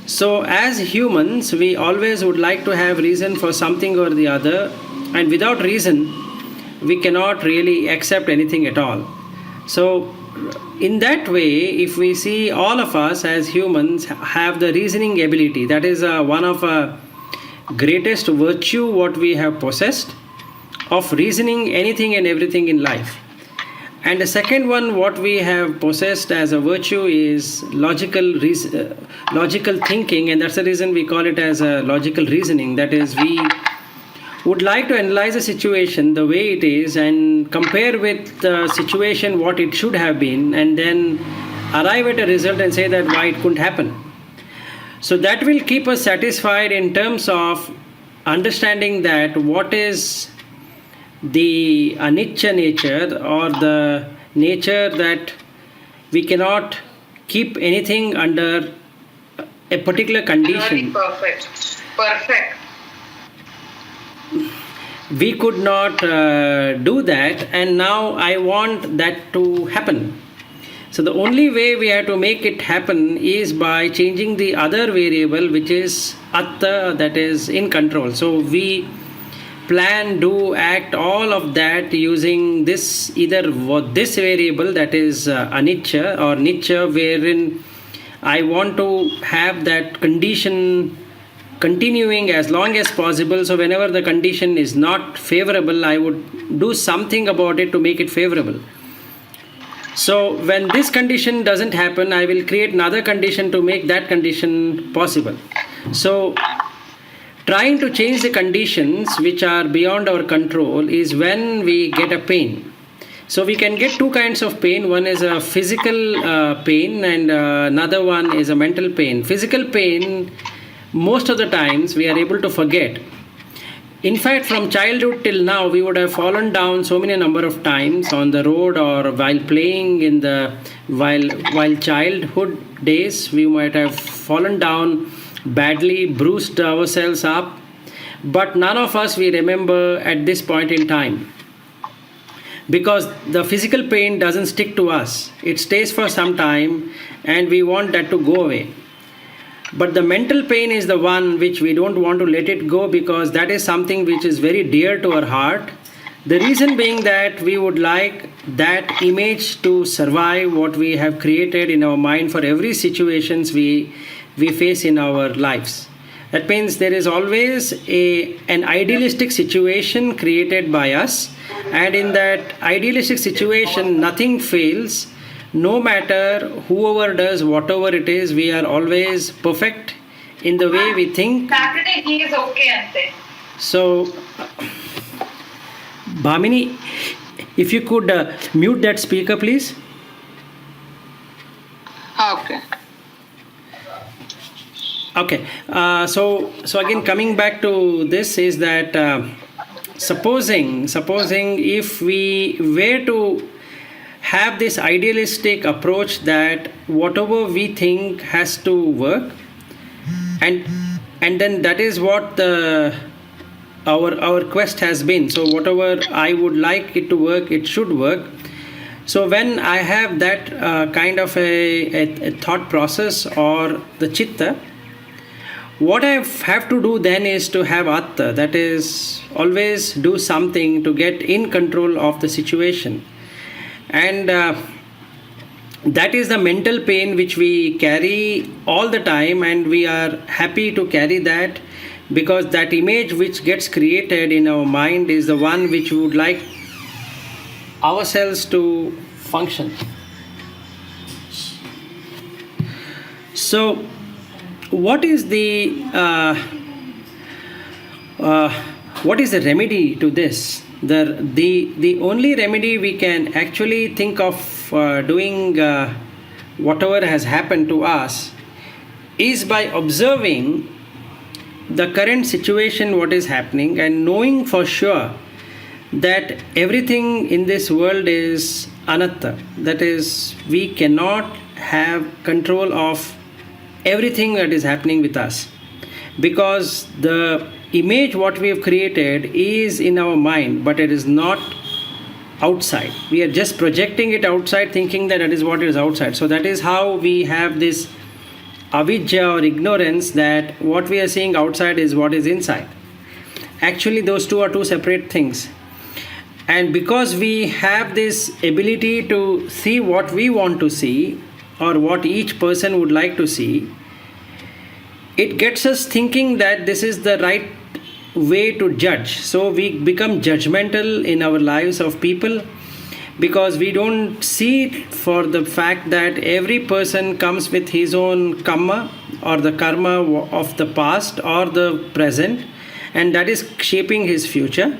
So as humans, we always would like to have reason for something or the other, and without reason, we cannot really accept anything at all. So in that way, if we see, all of us as humans have the reasoning ability. That is one of greatest virtue what we have possessed, of reasoning anything and everything in life. And the second one what we have possessed as a virtue is logical thinking, and that's the reason we call it as a logical reasoning. That is, we would like to analyze a situation the way it is and compare with the situation what it should have been, and then arrive at a result and say that why it couldn't happen. So that will keep us satisfied in terms of understanding that what is the Anichcha nature, or the nature that we cannot keep anything under a particular condition. Very perfect. We could not do that, and now I want that to happen. So the only way we have to make it happen is by changing the other variable, which is atta, that is in control. So we plan, do, act, all of that using this this variable, that is Anichcha or Nichcha, wherein I want to have that condition continuing as long as possible. So whenever the condition is not favorable, I would do something about it to make it favorable. So when this condition doesn't happen, I will create another condition to make that condition possible. So trying to change the conditions which are beyond our control is when we get a pain. So we can get two kinds of pain. One is a physical pain, and another one is a mental pain. Physical pain, most of the times we are able to forget. In fact, from childhood till now, we would have fallen down so many number of times on the road or while playing in the while childhood days. We might have fallen down badly, bruised ourselves up, but none of us we remember at this point in time, because the physical pain doesn't stick to us. It stays for some time and we want that to go away. But the mental pain is the one which we don't want to let it go, because that is something which is very dear to our heart. The reason being that we would like that image to survive what we have created in our mind for every situations we face in our lives. That means there is always an idealistic situation created by us, and in that idealistic situation nothing fails. No matter whoever does whatever it is, we are always perfect in the way we think. Saturday he is okay, ante. So, Bhamini, if you could mute that speaker, please. Okay. Okay. So again, coming back to this is that supposing if we were to have this idealistic approach that whatever we think has to work, and then that is what our quest has been. So whatever I would like it to work, it should work. So when I have that kind of a thought process or the chitta, what I have to do then is to have atta, that is always do something to get in control of the situation. And that is the mental pain which we carry all the time, and we are happy to carry that, because that image which gets created in our mind is the one which we would like ourselves to function. So what is the remedy to this? The only remedy we can actually think of doing whatever has happened to us is by observing the current situation, what is happening, and knowing for sure that everything in this world is anatta. That is, we cannot have control of everything that is happening with us, because the image what we have created is in our mind, but it is not outside. We are just projecting it outside, thinking that is what is outside. So that is how we have this avijja or ignorance, that what we are seeing outside is what is inside. Actually, those two are two separate things. And because we have this ability to see what we want to see, or what each person would like to see, it gets us thinking that this is the right way to judge. So we become judgmental in our lives of people, because we don't see it for the fact that every person comes with his own karma, or the karma of the past or the present, and that is shaping his future.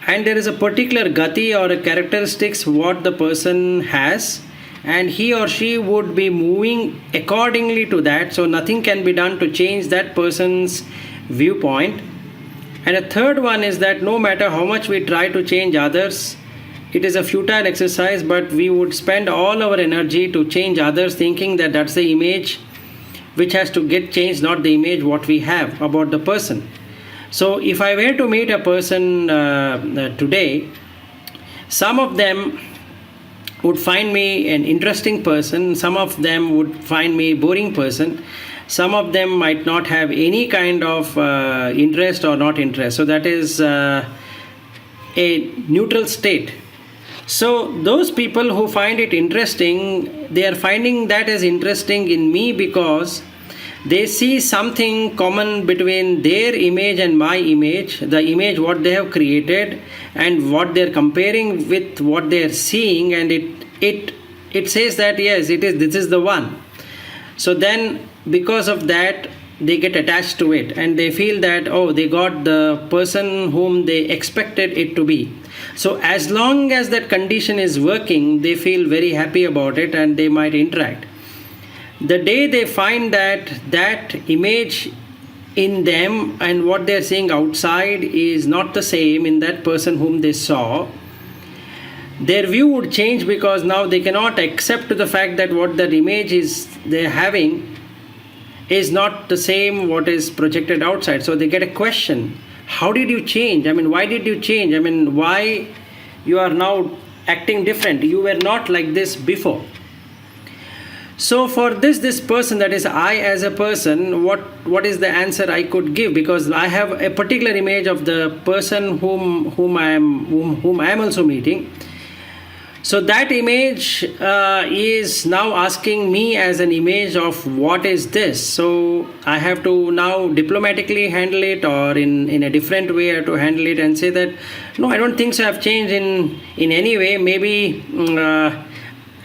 And there is a particular gati or a characteristics what the person has, and he or she would be moving accordingly to that. So nothing can be done to change that person's viewpoint. And a third one is that no matter how much we try to change others, it is a futile exercise, but we would spend all our energy to change others, thinking that that's the image which has to get changed, not the image what we have about the person. So if I were to meet a person today, some of them would find me an interesting person, some of them would find me a boring person, Some of them might not have any kind of interest or not interest. So that is a neutral state. So those people who find it interesting, they are finding that as interesting in me because they see something common between their image and my image, the image what they have created and what they are comparing with what they are seeing, and it says that yes, this is the one. So then because of that, they get attached to it and they feel that, oh, they got the person whom they expected it to be. So as long as that condition is working, they feel very happy about it and they might interact. The day they find that image in them and what they are seeing outside is not the same in that person whom they saw, their view would change, because now they cannot accept the fact that what that image is they're having is not the same what is projected outside. So they get a question, how did you change? I mean, why did you change? I mean, why you are now acting different? You were not like this before. So for this person, that is I as a person, what is the answer I could give? Because I have a particular image of the person whom I am also meeting. So that image is now asking me as an image of what is this. So I have to now diplomatically handle it, or in a different way I have to handle it and say that, no, I don't think so, I've changed in any way. Maybe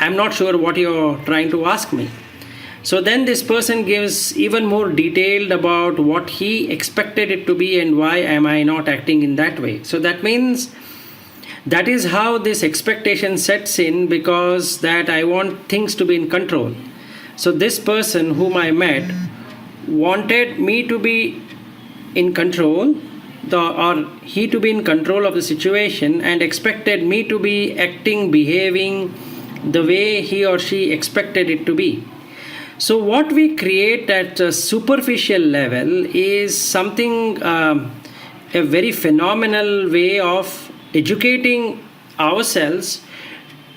I'm not sure what you're trying to ask me. So then this person gives even more detailed about what he expected it to be and why am I not acting in that way. So that means that is how this expectation sets in, because that I want things to be in control. So this person whom I met wanted me to be in control, or he to be in control of the situation, and expected me to be acting, behaving the way he or she expected it to be. So what we create at a superficial level is something, a very phenomenal way of educating ourselves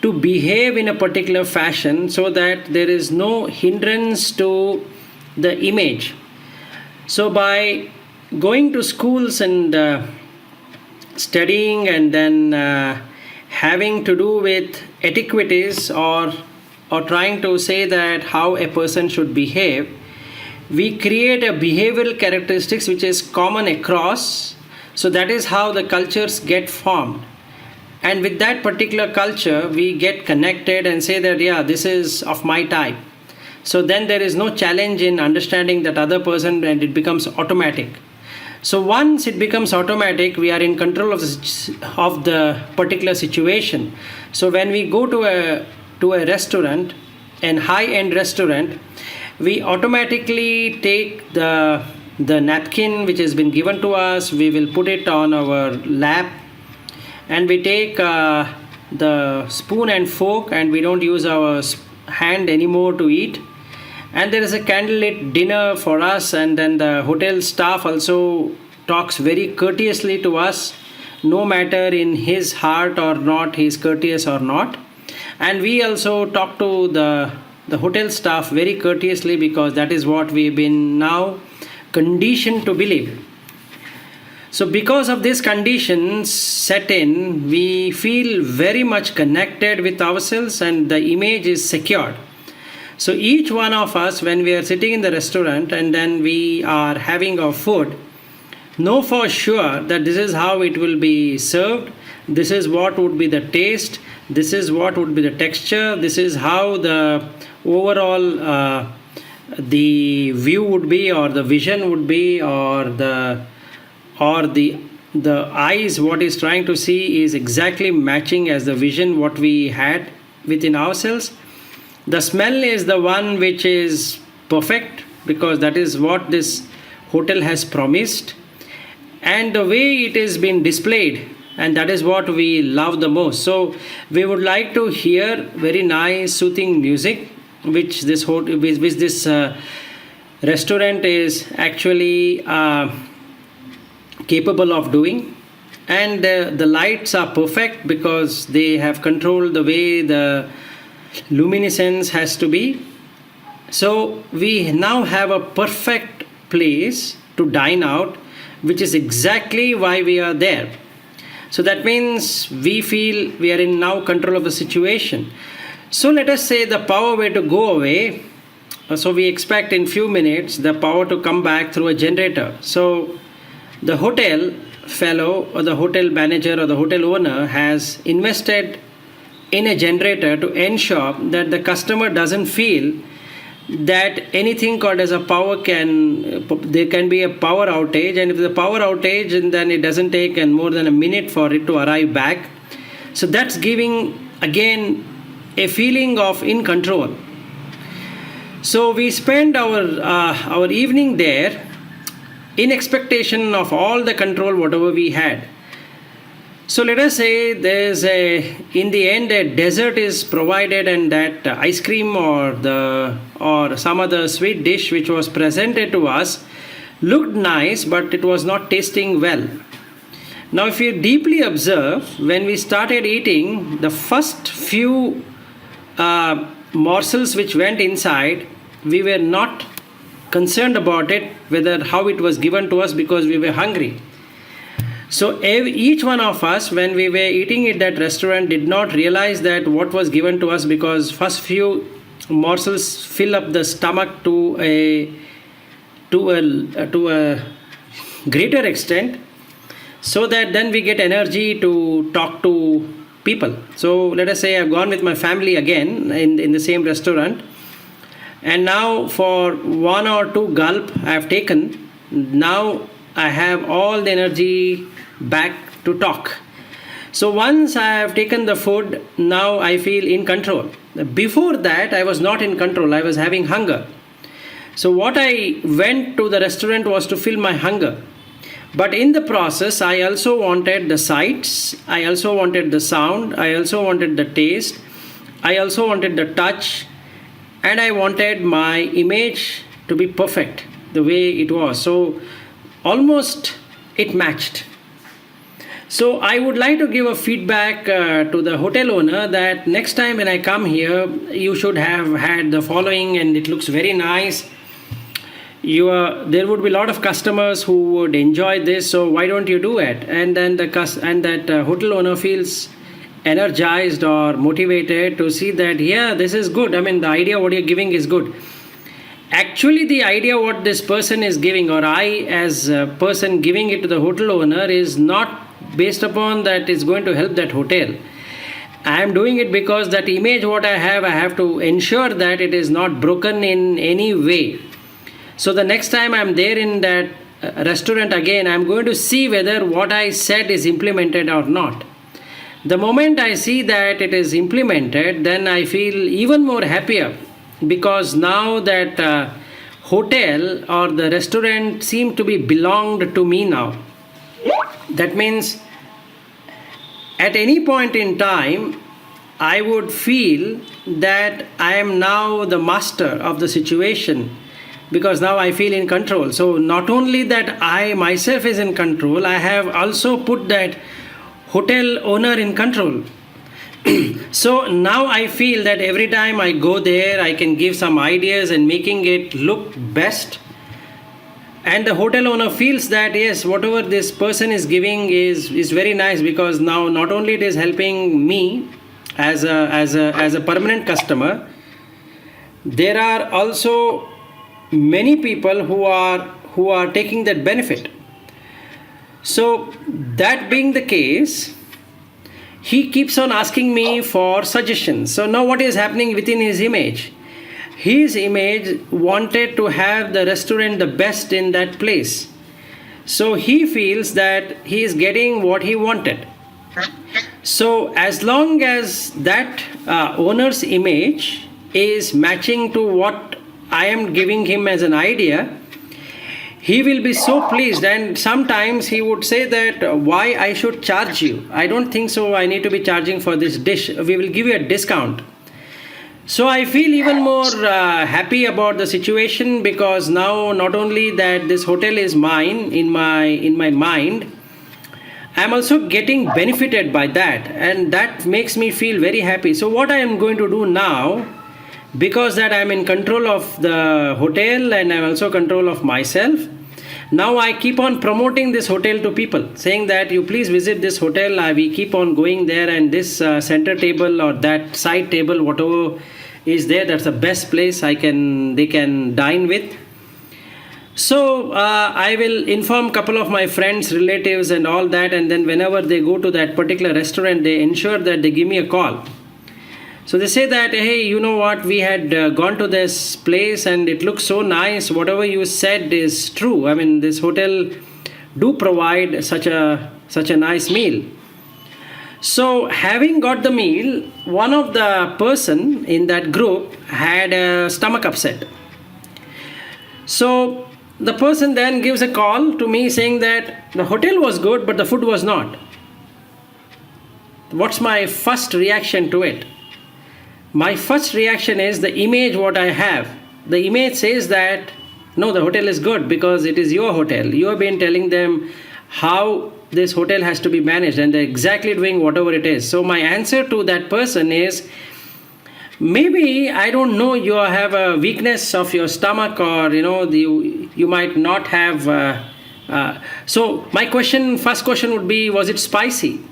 to behave in a particular fashion so that there is no hindrance to the image. So by going to schools and studying and then having to do with etiquettes or trying to say that how a person should behave, we create a behavioral characteristics which is common across. So that is how the cultures get formed. And with that particular culture, we get connected and say that, yeah, this is of my type. So then there is no challenge in understanding that other person, and it becomes automatic. So once it becomes automatic, we are in control of the particular situation. So when we go to a restaurant, an high-end restaurant, we automatically take the napkin which has been given to us, we will put it on our lap, and we take the spoon and fork, and we don't use our hand anymore to eat. And there is a candlelit dinner for us, and then the hotel staff also talks very courteously to us, no matter in his heart or not, he is courteous or not. And we also talk to the hotel staff very courteously, because that is what we've been now conditioned to believe. So because of these conditions set in, we feel very much connected with ourselves and the image is secured. So each one of us, when we are sitting in the restaurant and then we are having our food, know for sure that this is how it will be served, this is what would be the taste, this is what would be the texture, this is how the overall the view would be, or the vision would be, or the eyes, what is trying to see is exactly matching as the vision what we had within ourselves. The smell is the one which is perfect, because that is what this hotel has promised, and the way it is been displayed, and that is what we love the most. So we would like to hear very nice soothing music which this restaurant is actually capable of doing, and the lights are perfect because they have controlled the way the luminescence has to be. So we now have a perfect place to dine out, which is exactly why we are there. So that means we feel we are in now control of the situation. So let us say the power were to go away. So we expect in few minutes the power to come back through a generator. So the hotel fellow or the hotel manager or the hotel owner has invested in a generator to ensure that the customer doesn't feel that anything called as a there can be a power outage, and if the power outage, and then it doesn't take more than a minute for it to arrive back. So that's giving again a feeling of in control. So we spend our evening there in expectation of all the control whatever we had. So let us say in the end a dessert is provided, and that ice cream or some other sweet dish which was presented to us looked nice, but it was not tasting well. Now if you deeply observe, when we started eating, the first few morsels which went inside, we were not concerned about it, whether how it was given to us, because we were hungry. So each one of us, when we were eating at that restaurant, did not realize that what was given to us, because first few morsels fill up the stomach to a greater extent, so that then we get energy to talk to people. So let us say I've gone with my family again in the same restaurant, and now for one or two gulp I have taken, now I have all the energy back to talk. So once I have taken the food, now I feel in control. Before that I was not in control, I was having hunger. So what I went to the restaurant was to fill my hunger. But in the process I also wanted the sights, I also wanted the sound, I also wanted the taste, I also wanted the touch, and I wanted my image to be perfect the way it was. So almost it matched. So I would like to give a feedback to the hotel owner that next time when I come here, you should have had the following, and it looks very nice. There would be a lot of customers who would enjoy this, so why don't you do it? And then that hotel owner feels energized or motivated to see that, yeah, this is good. I mean, the idea what you're giving is good. Actually, the idea what this person is giving, or I as a person giving it to the hotel owner, is not based upon that it's going to help that hotel. I am doing it because that image what I have to ensure that it is not broken in any way. So the next time I'm there in that restaurant again, I'm going to see whether what I said is implemented or not. The moment I see that it is implemented, then I feel even more happier, because now that hotel or the restaurant seem to be belonged to me now. That means at any point in time, I would feel that I am now the master of the situation, because now I feel in control. So not only that I myself is in control, I have also put that hotel owner in control. So now I feel that every time I go there, I can give some ideas and making it look best. And the hotel owner feels that, yes, whatever this person is giving is very nice, because now not only it is helping me as a permanent customer, there are also many people who are taking that benefit. So that being the case, he keeps on asking me for suggestions. So now what is happening within his image? His image wanted to have the restaurant the best in that place. So he feels that he is getting what he wanted. So as long as that owner's image is matching to what I am giving him as an idea, he will be so pleased. And sometimes he would say that, why I should charge you? I don't think so. I need to be charging for this dish. We will give you a discount. So I feel even more happy about the situation, because now not only that this hotel is mine in my mind, I am also getting benefited by that, and that makes me feel very happy. So what I am going to do now, because that I'm in control of the hotel and I'm also control of myself. Now I keep on promoting this hotel to people, saying that you please visit this hotel. We keep on going there, and this center table or that side table, whatever is there, that's the best place they can dine with. So I will inform couple of my friends, relatives and all that, and then whenever they go to that particular restaurant, they ensure that they give me a call. So they say that, hey, you know what, we had gone to this place and it looks so nice. Whatever you said is true. I mean, this hotel do provide such a nice meal. So having got the meal, one of the person in that group had a stomach upset. So the person then gives a call to me saying that the hotel was good, but the food was not. What's my first reaction to it? My first reaction is the image what I have. The image says that, no, the hotel is good because it is your hotel. You have been telling them how this hotel has to be managed and they're exactly doing whatever it is. So my answer to that person is, maybe, I don't know, you have a weakness of your stomach, or you might not have. So my first question would be, was it spicy?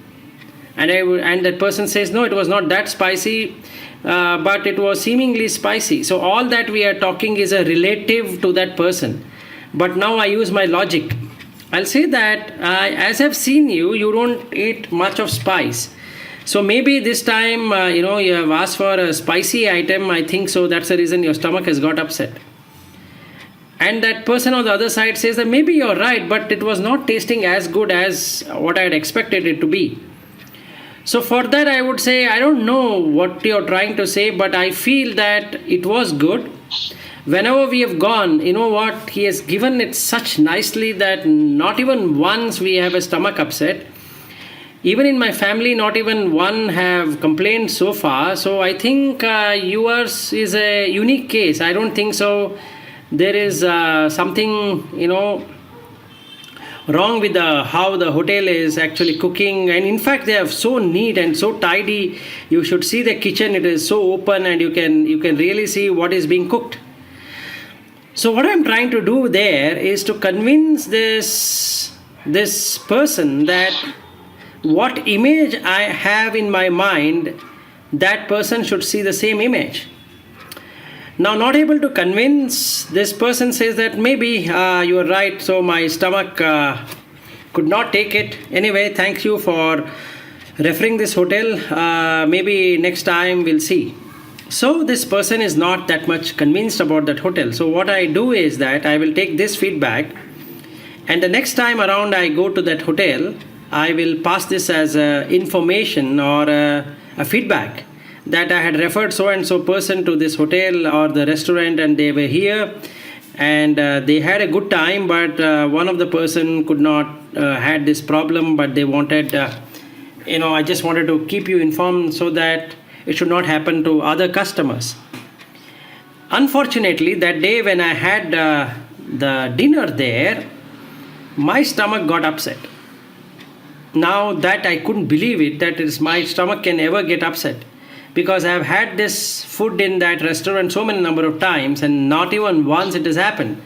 And that person says, no, it was not that spicy, but it was seemingly spicy. So all that we are talking is a relative to that person. But now I use my logic. I'll say that as I've seen you don't eat much of spice. So maybe this time, you have asked for a spicy item. I think so. That's the reason your stomach has got upset. And that person on the other side says that maybe you're right, but it was not tasting as good as what I had expected it to be. So for that, I would say, I don't know what you're trying to say, but I feel that it was good. Whenever we have gone, you know what, he has given it such nicely that not even once we have a stomach upset. Even in my family, not even one have complained so far. So I think yours is a unique case. I don't think so. There is something, wrong with how the hotel is actually cooking. And in fact, they are so neat and so tidy. You should see the kitchen. It is so open and you can really see what is being cooked. So what I'm trying to do there is to convince this person that what image I have in my mind, that person should see the same image. Now, not able to convince, this person says that maybe you are right, so my stomach could not take it. Anyway, thank you for referring this hotel. Maybe next time we'll see. So this person is not that much convinced about that hotel. So what I do is that I will take this feedback, and the next time around I go to that hotel, I will pass this as information or a feedback that I had referred so and so person to this hotel or the restaurant, and they were here and they had a good time, but one of the person could not had this problem, but they wanted I just wanted to keep you informed so that it should not happen to other customers. Unfortunately, that day when I had the dinner there, my stomach got upset. Now that I couldn't believe it, that is, my stomach can ever get upset, because I have had this food in that restaurant so many number of times and not even once it has happened.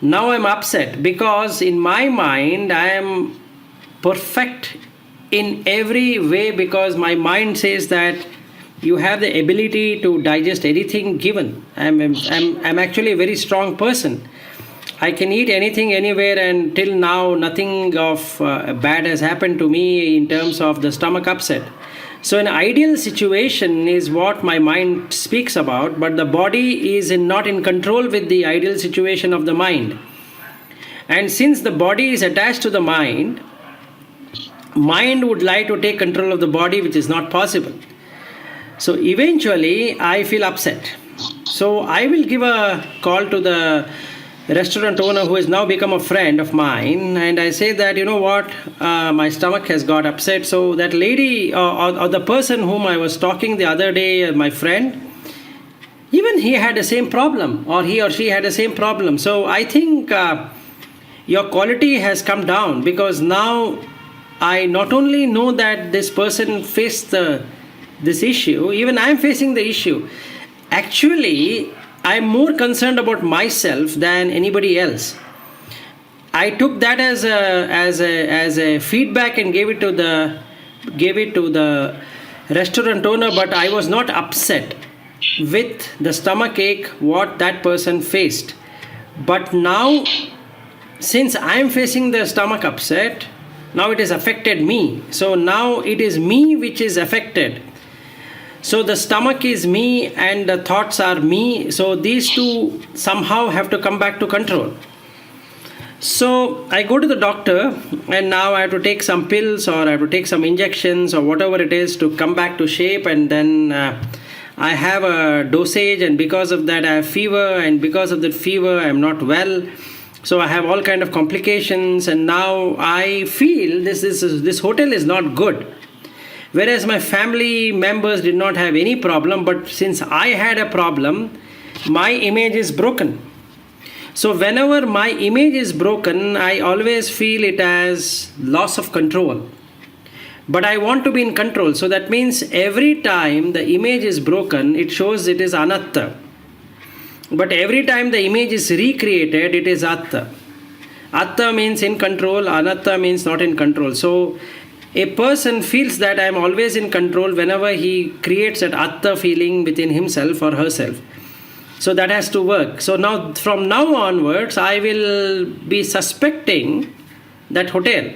Now I'm upset because in my mind I am perfect in every way, because my mind says that you have the ability to digest anything given. I'm actually a very strong person. I can eat anything anywhere, and till now nothing of bad has happened to me in terms of the stomach upset. So an ideal situation is what my mind speaks about, but the body is not in control with the ideal situation of the mind. And since the body is attached to the mind would like to take control of the body, which is not possible. So eventually I feel upset. So I will give a call to the restaurant owner, who has now become a friend of mine, and I say that, you know what, my stomach has got upset. So that lady or the person whom I was talking the other day, my friend, even he had the same problem, or he or she had the same problem. So I think your quality has come down, because now I not only know that this person faced this issue, even I am facing the issue. Actually, I'm more concerned about myself than anybody else. I took that as a feedback and gave it to the restaurant owner, but I was not upset with the stomach ache what that person faced. But now, since I am facing the stomach upset, now it has affected me. So now it is me which is affected. So the stomach is me and the thoughts are me. So these two somehow have to come back to control. So I go to the doctor and now I have to take some pills or I have to take some injections or whatever it is to come back to shape, and then I have a dosage, and because of that I have fever, and because of that fever I am not well. So I have all kind of complications, and now I feel this hotel is not good. Whereas my family members did not have any problem, but since I had a problem, my image is broken. So whenever my image is broken, I always feel it as loss of control. But I want to be in control. So that means every time the image is broken, it shows it is anatta. But every time the image is recreated, it is atta. Atta means in control, anatta means not in control. So a person feels that I am always in control whenever he creates that atta feeling within himself or herself. So that has to work. So now, from now onwards, I will be suspecting that hotel.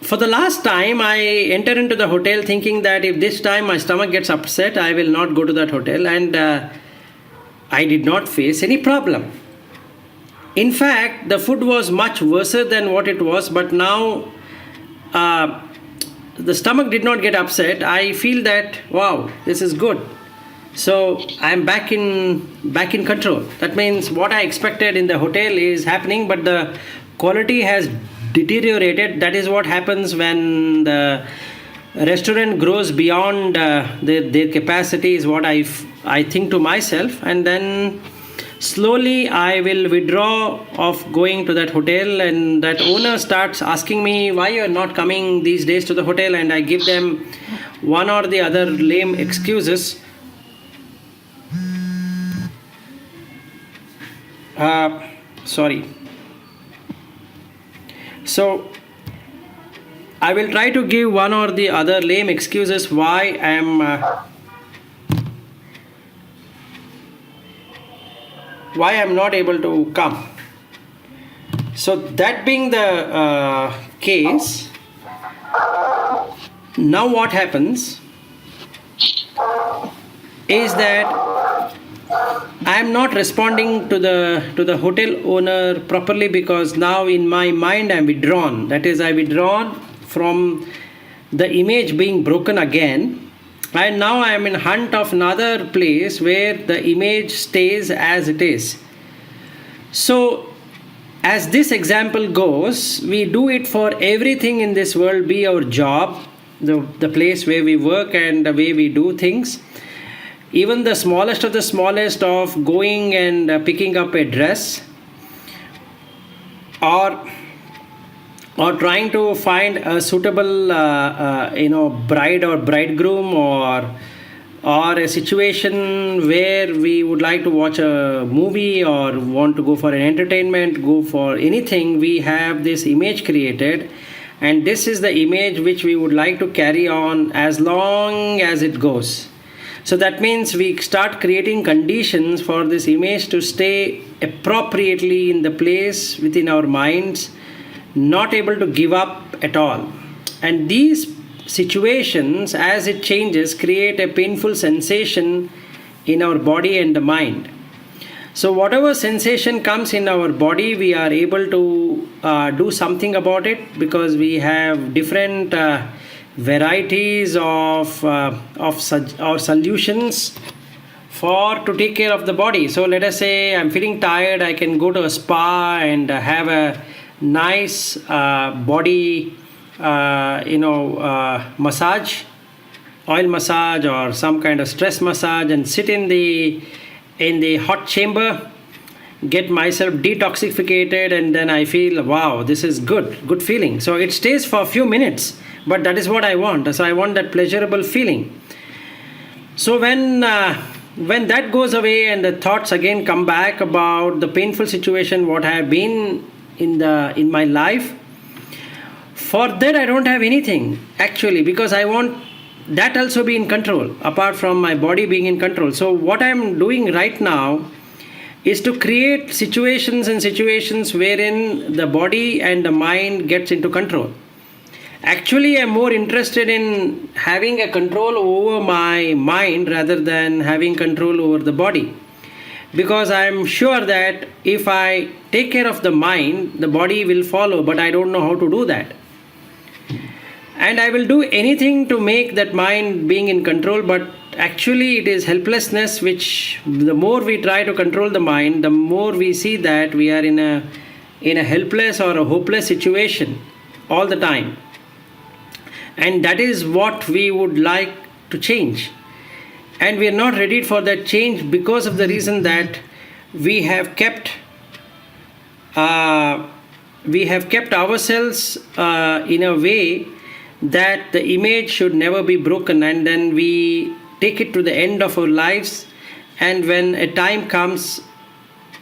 For the last time, I enter into the hotel thinking that if this time my stomach gets upset, I will not go to that hotel, and I did not face any problem. In fact, the food was much worse than what it was, but now the stomach did not get upset. I feel that, wow, this is good. So I'm back in control. That means what I expected in the hotel is happening, but the quality has deteriorated. That is what happens when the restaurant grows beyond their capacity, is what I think to myself. And then slowly I will withdraw of going to that hotel, and that owner starts asking me why you are not coming these days to the hotel, and I give them one or the other lame excuses. Sorry. So I will try to give one or the other lame excuses why I am not able to come. So that being the case, now what happens is that I am not responding to the hotel owner properly, because now in my mind I am withdrawn. That is, I withdrawn from the image being broken again, and now I am in hunt of another place where the image stays as it is. So as this example goes, we do it for everything in this world, be our job, the place where we work and the way we do things. Even the smallest of the smallest of going and picking up a dress, or trying to find a suitable bride or bridegroom, or a situation where we would like to watch a movie or want to go for an entertainment, go for anything. We have this image created, and this is the image which we would like to carry on as long as it goes. So that means we start creating conditions for this image to stay appropriately in the place within our minds, not able to give up at all. And these situations, as it changes, create a painful sensation in our body and the mind. So whatever sensation comes in our body, we are able to do something about it, because we have different varieties of solutions to take care of the body. So let us say I'm feeling tired, I can go to a spa and have a nice body massage, oil massage or some kind of stress massage, and sit in the hot chamber, get myself detoxificated, and then I feel, wow, this is good feeling. So it stays for a few minutes, but that is what I want. So I want that pleasurable feeling. So when that goes away and the thoughts again come back about the painful situation what I have been in my life, for that I don't have anything actually, because I want that also be in control apart from my body being in control. So what I am doing right now is to create situations wherein the body and the mind gets into control. Actually, I'm more interested in having a control over my mind rather than having control over the body. Because I'm sure that if I take care of the mind, the body will follow, but I don't know how to do that. And I will do anything to make that mind being in control, but actually it is helplessness, which the more we try to control the mind, the more we see that we are in a helpless or a hopeless situation all the time. And that is what we would like to change. And we are not ready for that change because of the reason that we have kept ourselves in a way that the image should never be broken, and then we take it to the end of our lives, and when a time comes,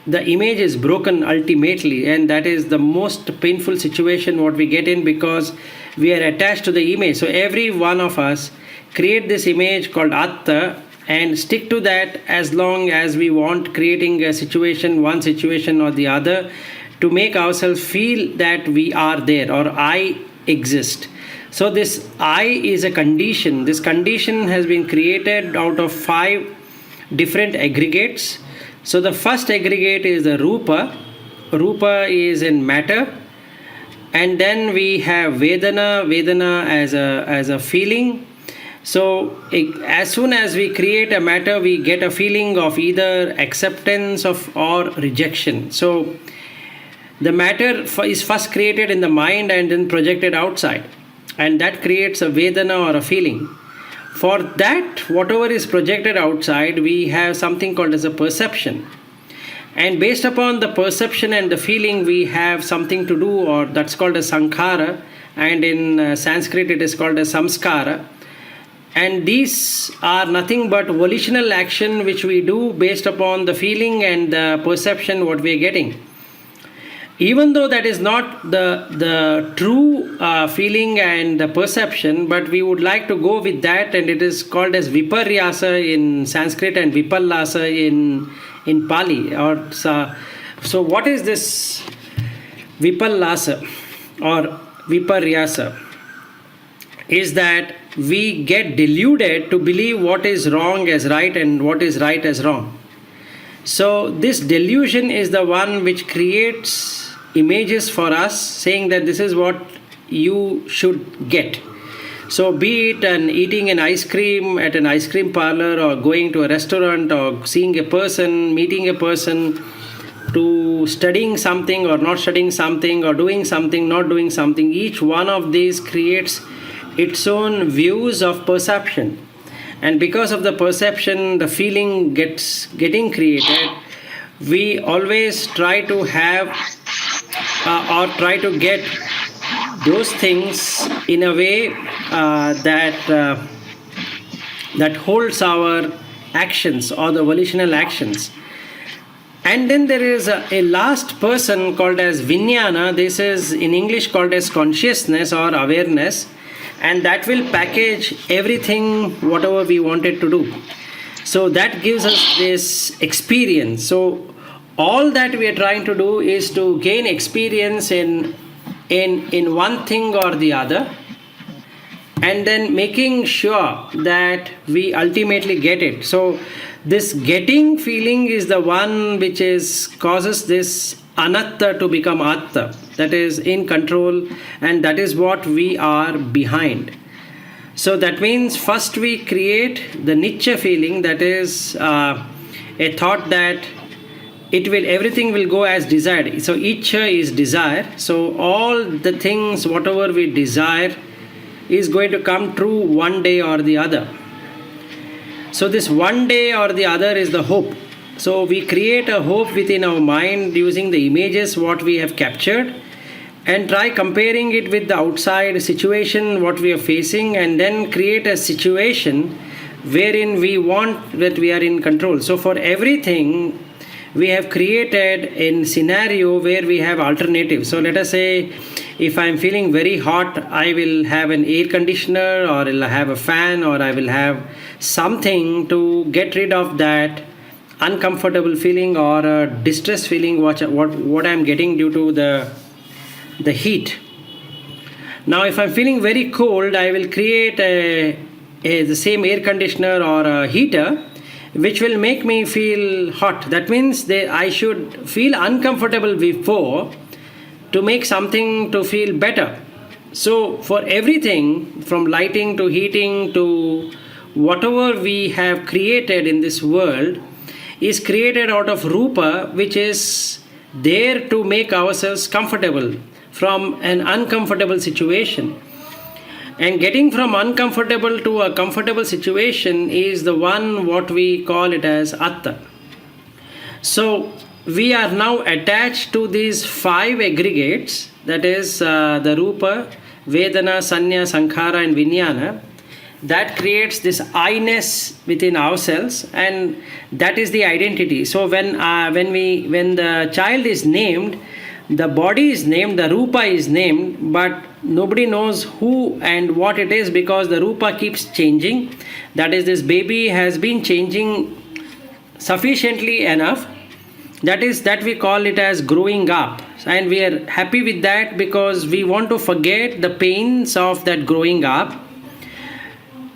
the image is broken ultimately, and that is the most painful situation what we get in, because we are attached to the image. So every one of us create this image called Atta and stick to that as long as we want, creating a situation, one situation or the other, to make ourselves feel that we are there or I exist. So this I is a condition. This condition has been created out of 5 different aggregates. So the first aggregate is the Rupa. Rupa is in matter. And then we have Vedana as a feeling. So as soon as we create a matter, we get a feeling of either acceptance of or rejection. So the matter is first created in the mind and then projected outside, and that creates a Vedana or a feeling. For that, whatever is projected outside, we have something called as a perception. And based upon the perception and the feeling, we have something to do, or that's called a sankhara, and in Sanskrit it is called a samskara. And these are nothing but volitional action which we do based upon the feeling and the perception what we are getting. Even though that is not the true feeling and the perception, but we would like to go with that, and it is called as viparyasa in Sanskrit and vipallasa in Pali. So what is this vipallasa or viparyasa? Is that we get deluded to believe what is wrong as right and what is right as wrong. So this delusion is the one which creates images for us, saying that this is what you should get. So be it eating an ice cream at an ice cream parlor, or going to a restaurant, or seeing a person, meeting a person, to studying something or not studying something, or doing something, not doing something, each one of these creates its own views of perception. And because of the perception, the feeling getting created, we always try to have or try to get those things in a way that holds our actions or the volitional actions. And then there is a last person called as Vijnana. This is in English called as consciousness or awareness, and that will package everything whatever we wanted to do. So that gives us this experience. So all that we are trying to do is to gain experience in one thing or the other, and then making sure that we ultimately get it. So this getting feeling is the one which causes this anatta to become atta, that is in control, and that is what we are behind. So that means first we create the Anichcha feeling, that is a thought that everything will go as desired. So Anichcha is desire. So all the things whatever we desire is going to come true one day or the other. So this one day or the other is the hope. So we create a hope within our mind using the images what we have captured, and try comparing it with the outside situation what we are facing, and then create a situation wherein we want that we are in control. So for everything, we have created a scenario where we have alternatives. So let us say, if I'm feeling very hot, I will have an air conditioner, or I'll have a fan, or I will have something to get rid of that uncomfortable feeling or a distress feeling what I'm getting due to the heat. Now if I'm feeling very cold, I will create the same air conditioner or a heater which will make me feel hot. That means I should feel uncomfortable before to make something to feel better. So for everything, from lighting to heating to whatever we have created in this world, is created out of rupa, which is there to make ourselves comfortable from an uncomfortable situation. And getting from uncomfortable to a comfortable situation is the one what we call it as atta. So we are now attached to these 5 aggregates, that is the rupa, vedana, sanya, sankhara and vijnana. That creates this I-ness within ourselves, and that is the identity. So when the child is named, the body is named, the rupa is named, but nobody knows who and what it is, because the rupa keeps changing. That is, this baby has been changing sufficiently enough. That we call it as growing up, and we are happy with that because we want to forget the pains of that growing up.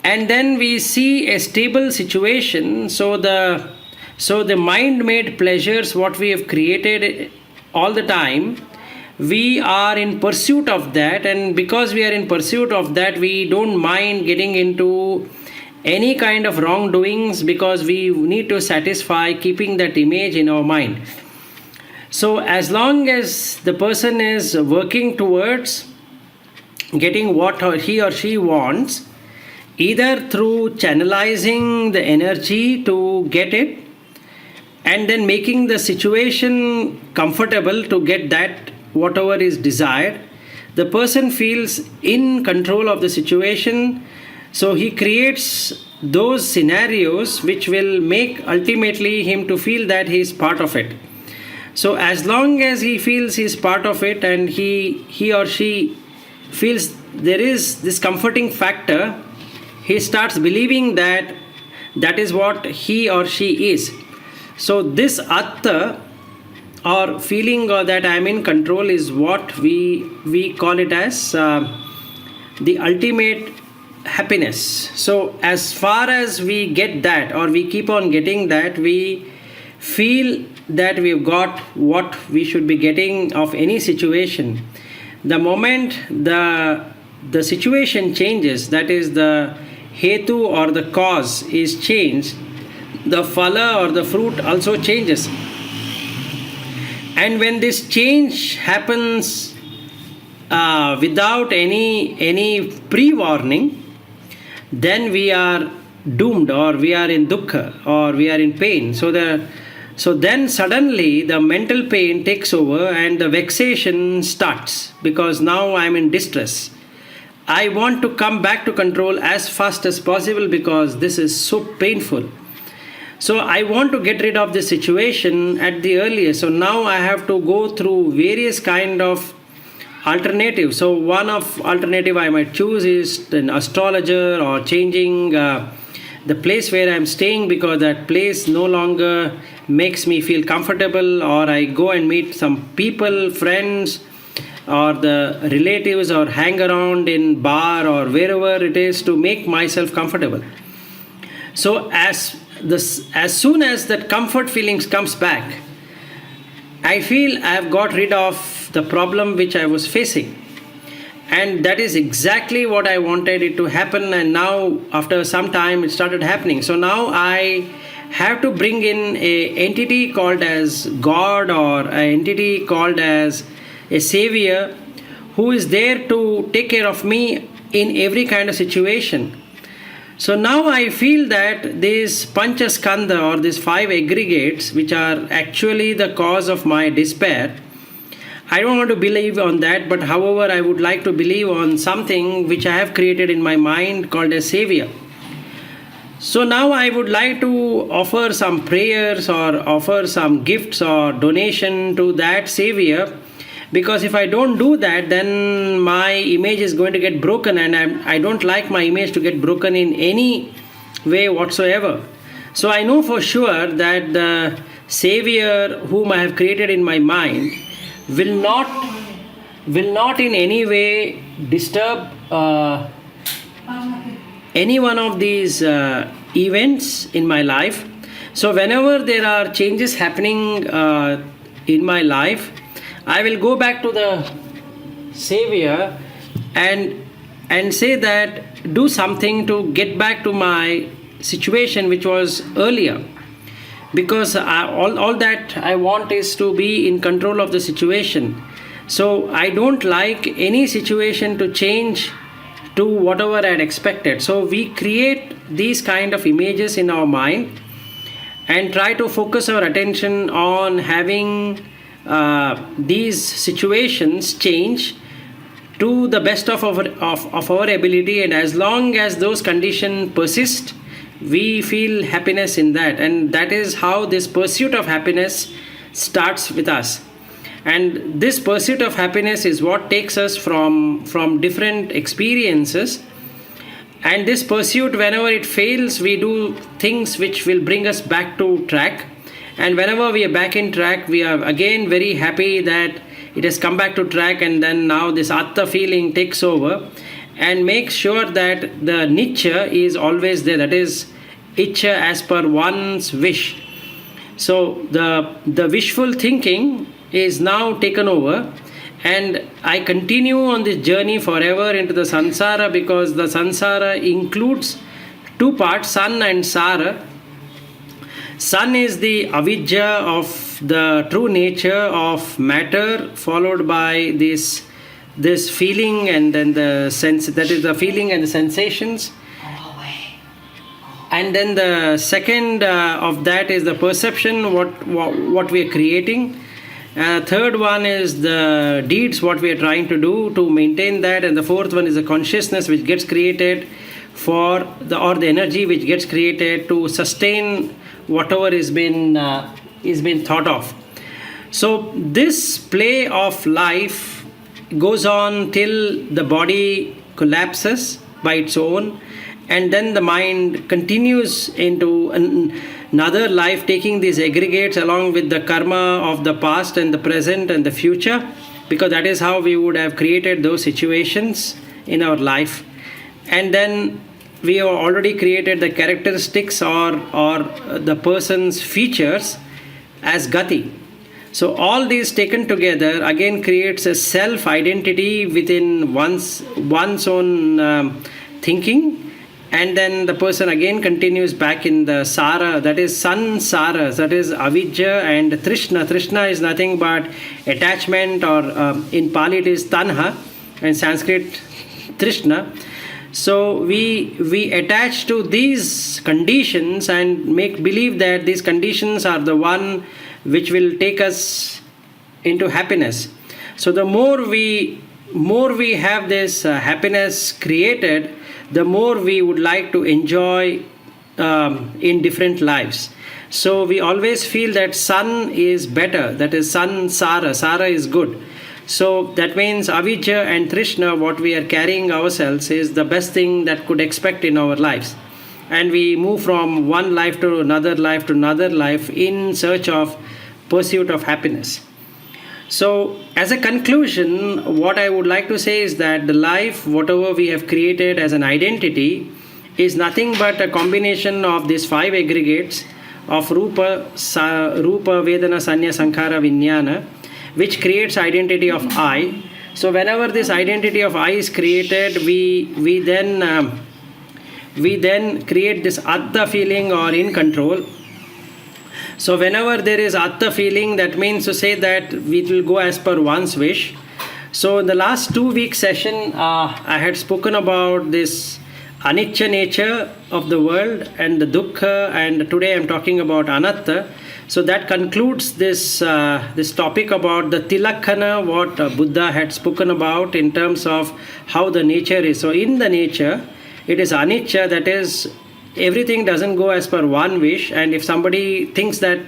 And then we see a stable situation. So the mind-made pleasures what we have created all the time, we are in pursuit of that, and because we are in pursuit of that, we don't mind getting into any kind of wrongdoings, because we need to satisfy keeping that image in our mind. So as long as the person is working towards getting what he or she wants, either through channelizing the energy to get it, and then making the situation comfortable to get that whatever is desired, the person feels in control of the situation. So he creates those scenarios which will make ultimately him to feel that he is part of it. So as long as he feels he is part of it, and he or she feels there is this comforting factor, he starts believing that that is what he or she is. So this atta, or feeling that I am in control, is what we call it as the ultimate happiness. So as far as we get that, or we keep on getting that, we feel that we've got what we should be getting of any situation. The moment the situation changes, that is the hetu or the cause is changed, the phala or the fruit also changes. And when this change happens without any pre-warning, then we are doomed, or we are in dukkha, or we are in pain. So then suddenly the mental pain takes over and the vexation starts, because now I am in distress. I want to come back to control as fast as possible because this is so painful. So I want to get rid of this situation at the earliest. So now I have to go through various kind of alternatives. So one of alternative I might choose is an astrologer, or changing the place where I'm staying because that place no longer makes me feel comfortable, or I go and meet some people, friends, or the relatives, or hang around in bar or wherever it is to make myself comfortable. So as soon as that comfort feelings comes back, I feel I have got rid of the problem which I was facing. And that is exactly what I wanted it to happen, and now after some time it started happening. So now I have to bring in an entity called as God, or an entity called as a savior, who is there to take care of me in every kind of situation. So now I feel that these panchaskandha, or these 5 aggregates, which are actually the cause of my despair, I don't want to believe on that, but however I would like to believe on something which I have created in my mind called a savior. So now I would like to offer some prayers or offer some gifts or donation to that Savior, because if I don't do that, then my image is going to get broken, and I don't like my image to get broken in any way whatsoever. So I know for sure that the Savior whom I have created in my mind will not in any way disturb any one of these events in my life. So whenever there are changes happening in my life, I will go back to the Savior and say that do something to get back to my situation which was earlier, because all that I want is to be in control of the situation. So I don't like any situation to change to whatever I had expected. So we create these kind of images in our mind and try to focus our attention on having these situations change to the best of our ability, and as long as those conditions persist, we feel happiness in that, and that is how this pursuit of happiness starts with us. And this pursuit of happiness is what takes us from different experiences, and this pursuit, whenever it fails, we do things which will bring us back to track, and whenever we are back in track, we are again very happy that it has come back to track, and then now this Atta feeling takes over and makes sure that the Anichcha is always there, that is Anichcha as per one's wish. So the wishful thinking is now taken over, and I continue on this journey forever into the Samsara, because the Samsara includes two parts, Sun and Sara. Sun is the Avijja of the true nature of matter, followed by this feeling and then the sense, that is the feeling and the sensations. And then the second of that is the perception, what we are creating. Third one is the deeds, what we are trying to do to maintain that, and the fourth one is the consciousness which gets created or the energy which gets created to sustain whatever is been thought of. So this play of life goes on till the body collapses by its own, and then the mind continues into another life, taking these aggregates along with the karma of the past and the present and the future, because that is how we would have created those situations in our life. And then we have already created the characteristics or the person's features as gati. So all these taken together again creates a self-identity within one's own thinking. And then the person again continues back in the Sara, that is Samsara, that is Avijja and Trishna. Trishna is nothing but attachment, or in Pali it is Tanha, and Sanskrit Trishna. So we attach to these conditions and make believe that these conditions are the one which will take us into happiness. So the more we have this happiness created, the more we would like to enjoy in different lives. So we always feel that Sun is better, that is Samsara, Sara is good. So that means Avijja and Trishna, what we are carrying ourselves, is the best thing that could expect in our lives. And we move from one life to another life in search of pursuit of happiness. So as a conclusion, what I would like to say is that the life, whatever we have created as an identity, is nothing but a combination of these five aggregates of Rupa, Vedana, Sanya, Sankhara, Vijnana, which creates identity of I. So whenever this identity of I is created, we then create this Atta feeling or in control. So whenever there is Atta feeling, that means to say that we will go as per one's wish. So in the last 2 week session, I had spoken about this Anichcha nature of the world and the Dukkha, and today I am talking about Anatta. So that concludes this topic about the Tilakkhana, what Buddha had spoken about in terms of how the nature is. So in the nature, it is Anichcha, that is everything doesn't go as per one wish, and if somebody thinks that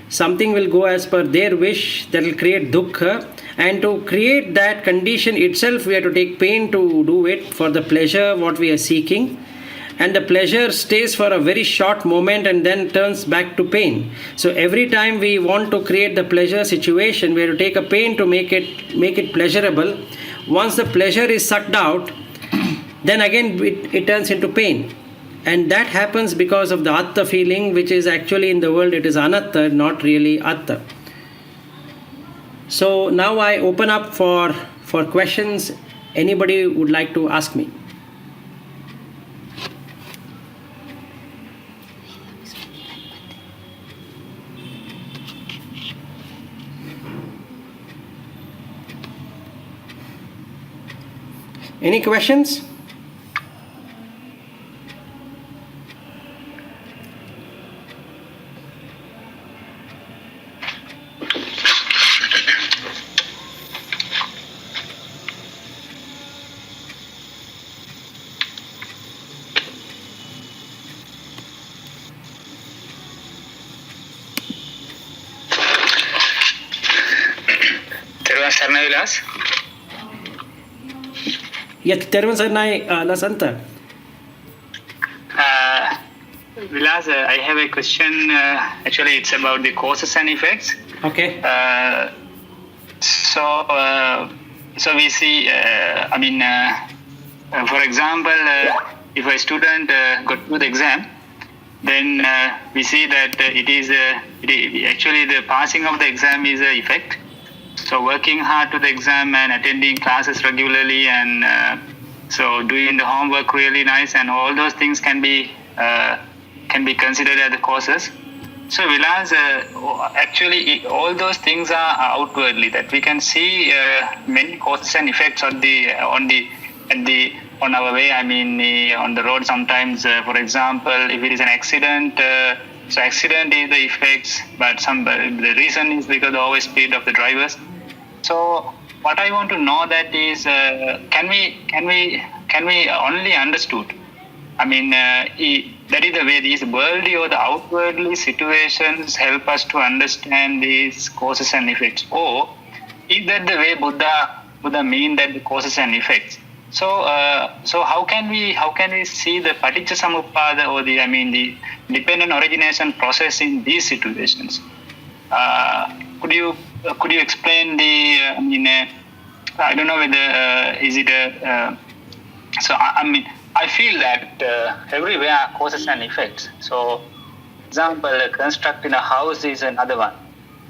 something will go as per their wish, that will create dukkha, and to create that condition itself we have to take pain to do it for the pleasure what we are seeking, and the pleasure stays for a very short moment and then turns back to pain. So every time we want to create the pleasure situation, we have to take a pain to make it pleasurable. Once the pleasure is sucked out, then again it turns into pain. And that happens because of the atta feeling, which is actually in the world it is anatta, not really atta. So now I open up for questions. Anybody would like to ask me? Any questions? Vilas? Yes, Tervan Sarnai Lasanta. Vilas, I have a question. Actually, it's about the causes and effects. Okay. So we see, for example, if a student got through the exam, then we see that actually the passing of the exam is an effect. So working hard to the exam and attending classes regularly and so doing the homework really nice, and all those things can be considered as the causes. So Vilas, actually all those things are outwardly that we can see many causes and effects on our way. I mean, on the road sometimes, for example, if it is an accident, so accident is the effects, but the reason is because of the overspeed of the drivers. So what I want to know that is, can we only understood? I mean, that is the way these worldly or the outwardly situations help us to understand these causes and effects. Or is that the way Buddha mean that the causes and effects? So how can we see the paticca samuppada or the dependent origination process in these situations? Could you explain I don't know whether is it I feel that everywhere are causes and effects. So, example, constructing a house is another one.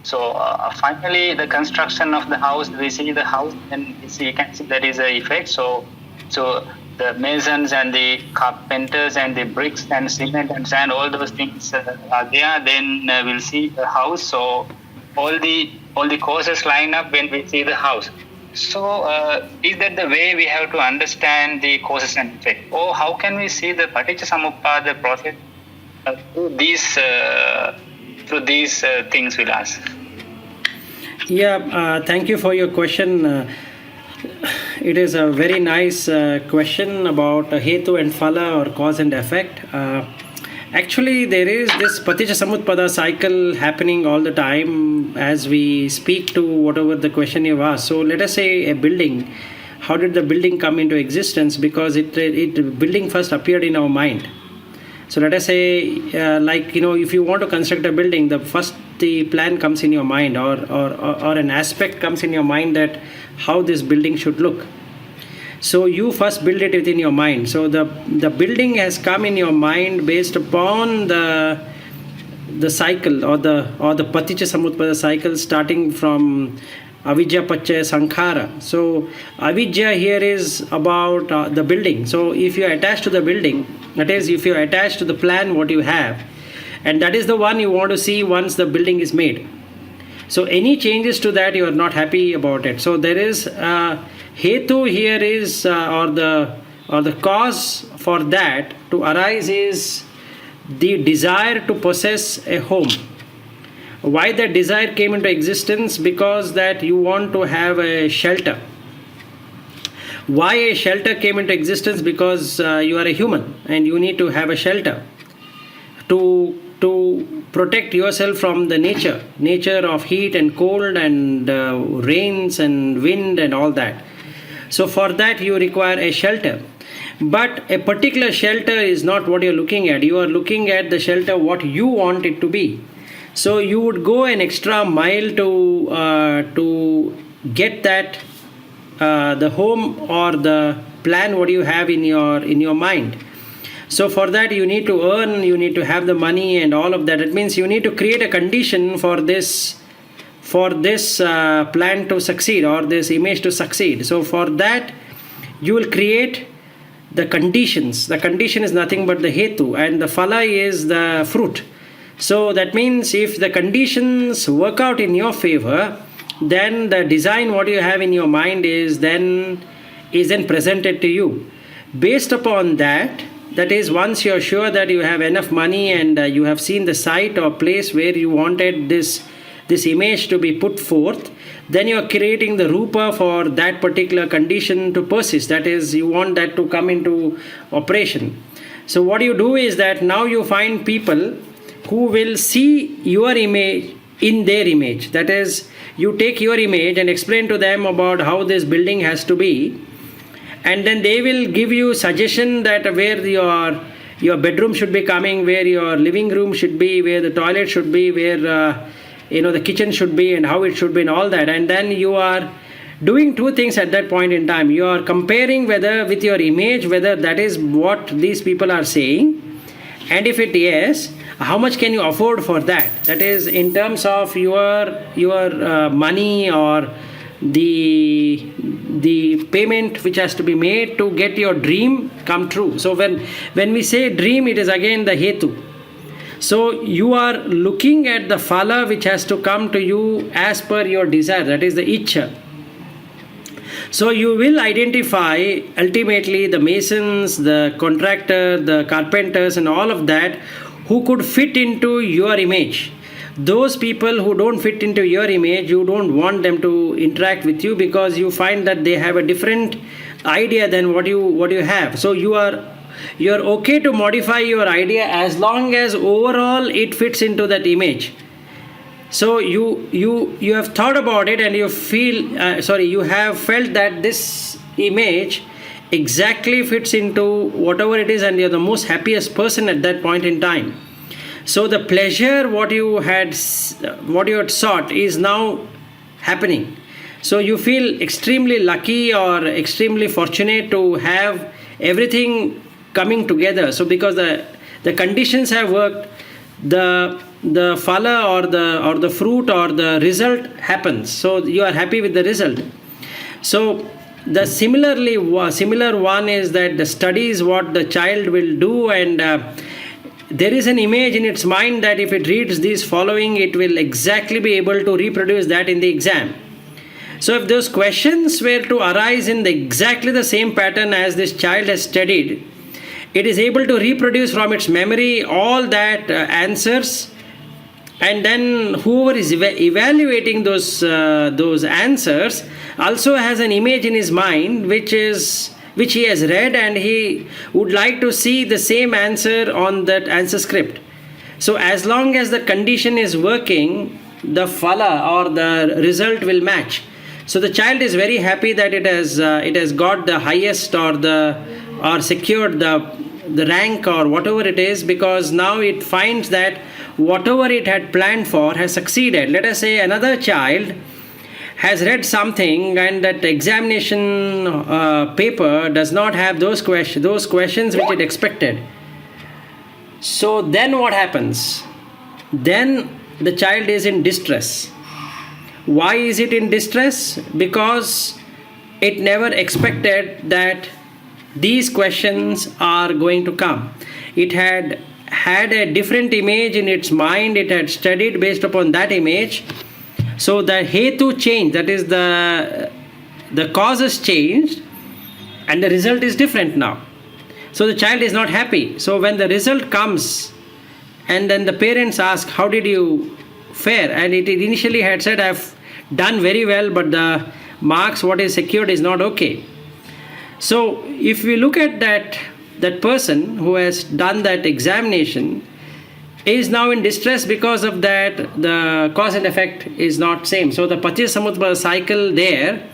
So, finally, the construction of the house, we see the house and you can see that is an effect. So the masons and the carpenters and the bricks and cement and sand, all those things are there. Then we'll see the house. So all the causes line up when we see the house. So, is that the way we have to understand the causes and effects? Or how can we see the paticca samuppada process through these things we'll ask? Yeah, thank you for your question. It is a very nice question about hetu and phala, or cause and effect. Actually, there is this paticca samuppada cycle happening all the time as we speak to whatever the question you've asked. So let us say a building. How did the building come into existence? Because building first appeared in our mind. So let us say, if you want to construct a building, the plan comes in your mind, or an aspect comes in your mind that how this building should look. So you first build it within your mind. So the building has come in your mind based upon the cycle or the paticca samuppada cycle, starting from avidya pacchaya sankhara. So avidya here is about the building. So if you are attached to the building, that is, if you are attached to the plan what you have, and that is the one you want to see once the building is made. So any changes to that, you are not happy about it. So there is hetu here is or the cause for that to arise is the desire to possess a home. Why that desire came into existence? Because that you want to have a shelter. Why a shelter came into existence? Because you are a human and you need to have a shelter. to protect yourself from the nature of heat and cold and rains and wind and all that. So for that you require a shelter. But a particular shelter is not what you're looking at. You are looking at the shelter what you want it to be. So you would go an extra mile to get that the home or the plan what you have in your mind. So for that you need to earn, you need to have the money and all of that. It means you need to create a condition for this plan to succeed or this image to succeed. So for that you will create the conditions. The condition is nothing but the hetu, and the phala is the fruit. So that means if the conditions work out in your favor, then the design what you have in your mind is then presented to you. Based upon that is once you are sure that you have enough money and you have seen the site or place where you wanted this image to be put forth, then you are creating the rupa for that particular condition to persist. That is, you want that to come into operation. So what you do is that now you find people who will see your image in their image. That is, you take your image and explain to them about how this building has to be, and then they will give you suggestion that where your bedroom should be coming, where your living room should be, where the toilet should be, where the kitchen should be, and how it should be, and all that. And then you are doing two things at that point in time. You are comparing whether with your image whether that is what these people are saying, and if it is, how much can you afford for that. That is in terms of your money or the payment which has to be made to get your dream come true. So when we say dream, it is again the hetu. So you are looking at the phala which has to come to you as per your desire, that is the iccha. So you will identify ultimately the masons, the contractor, the carpenters and all of that who could fit into your image. Those people who don't fit into your image, you don't want them to interact with you because you find that they have a different idea than what you have. So you're okay to modify your idea as long as overall it fits into that image. So you have thought about it and you have felt that this image exactly fits into whatever it is, and you're the most happiest person at that point in time. So the pleasure what you had sought is now happening. So you feel extremely lucky or extremely fortunate to have everything coming together. So because the conditions have worked, the phala or the fruit or the result happens. So you are happy with the result. So the similar one is that the studies what the child will do, and there is an image in its mind that if it reads these following, it will exactly be able to reproduce that in the exam. So if those questions were to arise in exactly the same pattern as this child has studied, it is able to reproduce from its memory all that answers, and then whoever is evaluating those answers also has an image in his mind which he has read, and he would like to see the same answer on that answer script. So as long as the condition is working, the phala or the result will match. So the child is very happy that it has got the highest or secured the rank or whatever it is, because now it finds that whatever it had planned for has succeeded. Let us say another child has read something and that examination paper does not have those questions which it expected. So then what happens? Then the child is in distress. Why is it in distress? Because it never expected that these questions are going to come. It had a different image in its mind. It had studied based upon that image. So the hetu changed, that is the causes changed, and the result is different now. So the child is not happy. So when the result comes and then the parents ask, how did you fare? And it initially had said, I've done very well, but the marks what is secured is not okay. So if we look at that person who has done that examination, is now in distress. Because of that, the cause and effect is not same. So the Paticca cycle there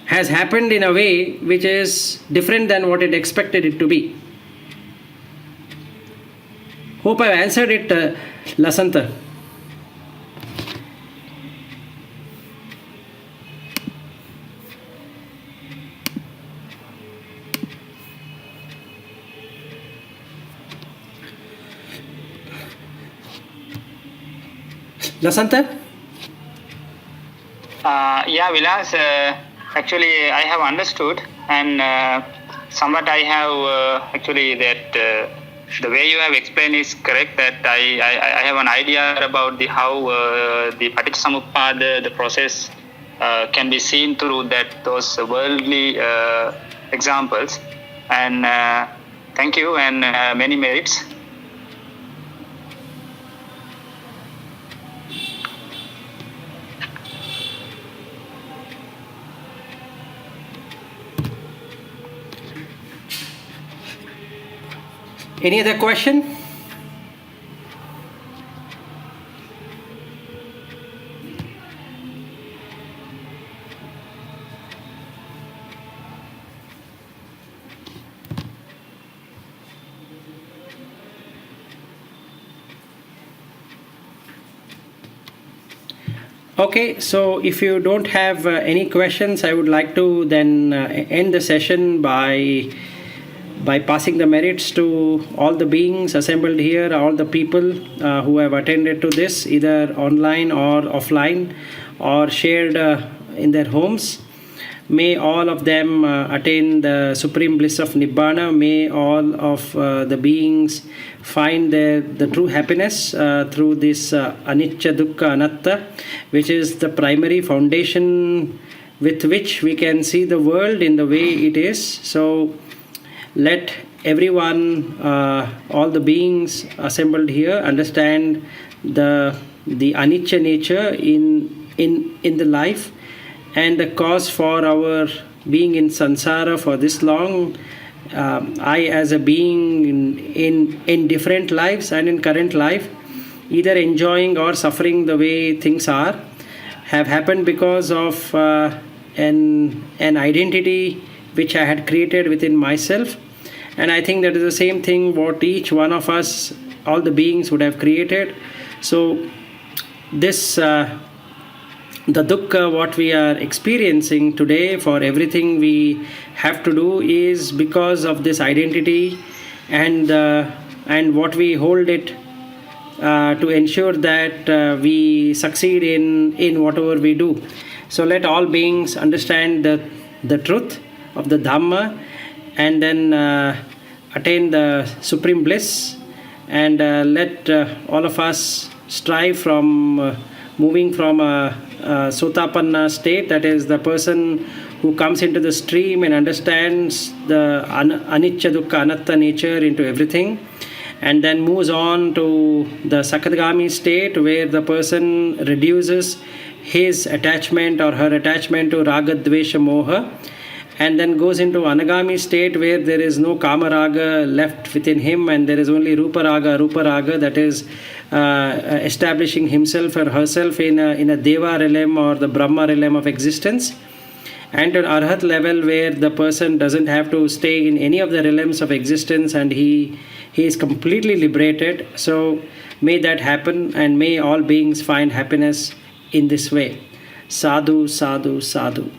has happened in a way which is different than what it expected it to be. Hope I've answered it, Lasanta. Lasanta? Yeah, Vilas, actually I have understood, and somewhat I have actually that the way you have explained is correct, that I have an idea about the how the Paticca the process can be seen through those worldly examples, and thank you, and many merits. Any other question? Okay, so if you don't have any questions, I would like to then end the session by passing the merits to all the beings assembled here, all the people who have attended to this, either online or offline, or shared in their homes. May all of them attain the supreme bliss of Nibbana. May all of the beings find the true happiness through this Anichcha, Dukkha, Anatta, which is the primary foundation with which we can see the world in the way it is. So let everyone, all the beings assembled here, understand the Anichcha nature in the life, and the cause for our being in samsara for this long. I, as a being in different lives and in current life, either enjoying or suffering the way things are, have happened because of an identity which I had created within myself. And I think that is the same thing what each one of us, all the beings, would have created. So this the dukkha what we are experiencing today, for everything we have to do, is because of this identity and what we hold it to ensure that we succeed in whatever we do. So let all beings understand the truth of the Dhamma, and then attain the supreme bliss, and let all of us strive from moving from a Sotapanna state, that is the person who comes into the stream and understands the Anichcha, Dukkha, Anatta nature into everything, and then moves on to the Sakadgami state, where the person reduces his attachment or her attachment to Raga, Dvesha, Moha, and then goes into Anagami state, where there is no Kama Raga left within him, and there is only Rupa Raga, that is establishing himself or herself in a Deva realm or the Brahma realm of existence, and an Arhat level, where the person doesn't have to stay in any of the realms of existence, and he is completely liberated. So may that happen, and may all beings find happiness in this way. Sadhu, sadhu, sadhu.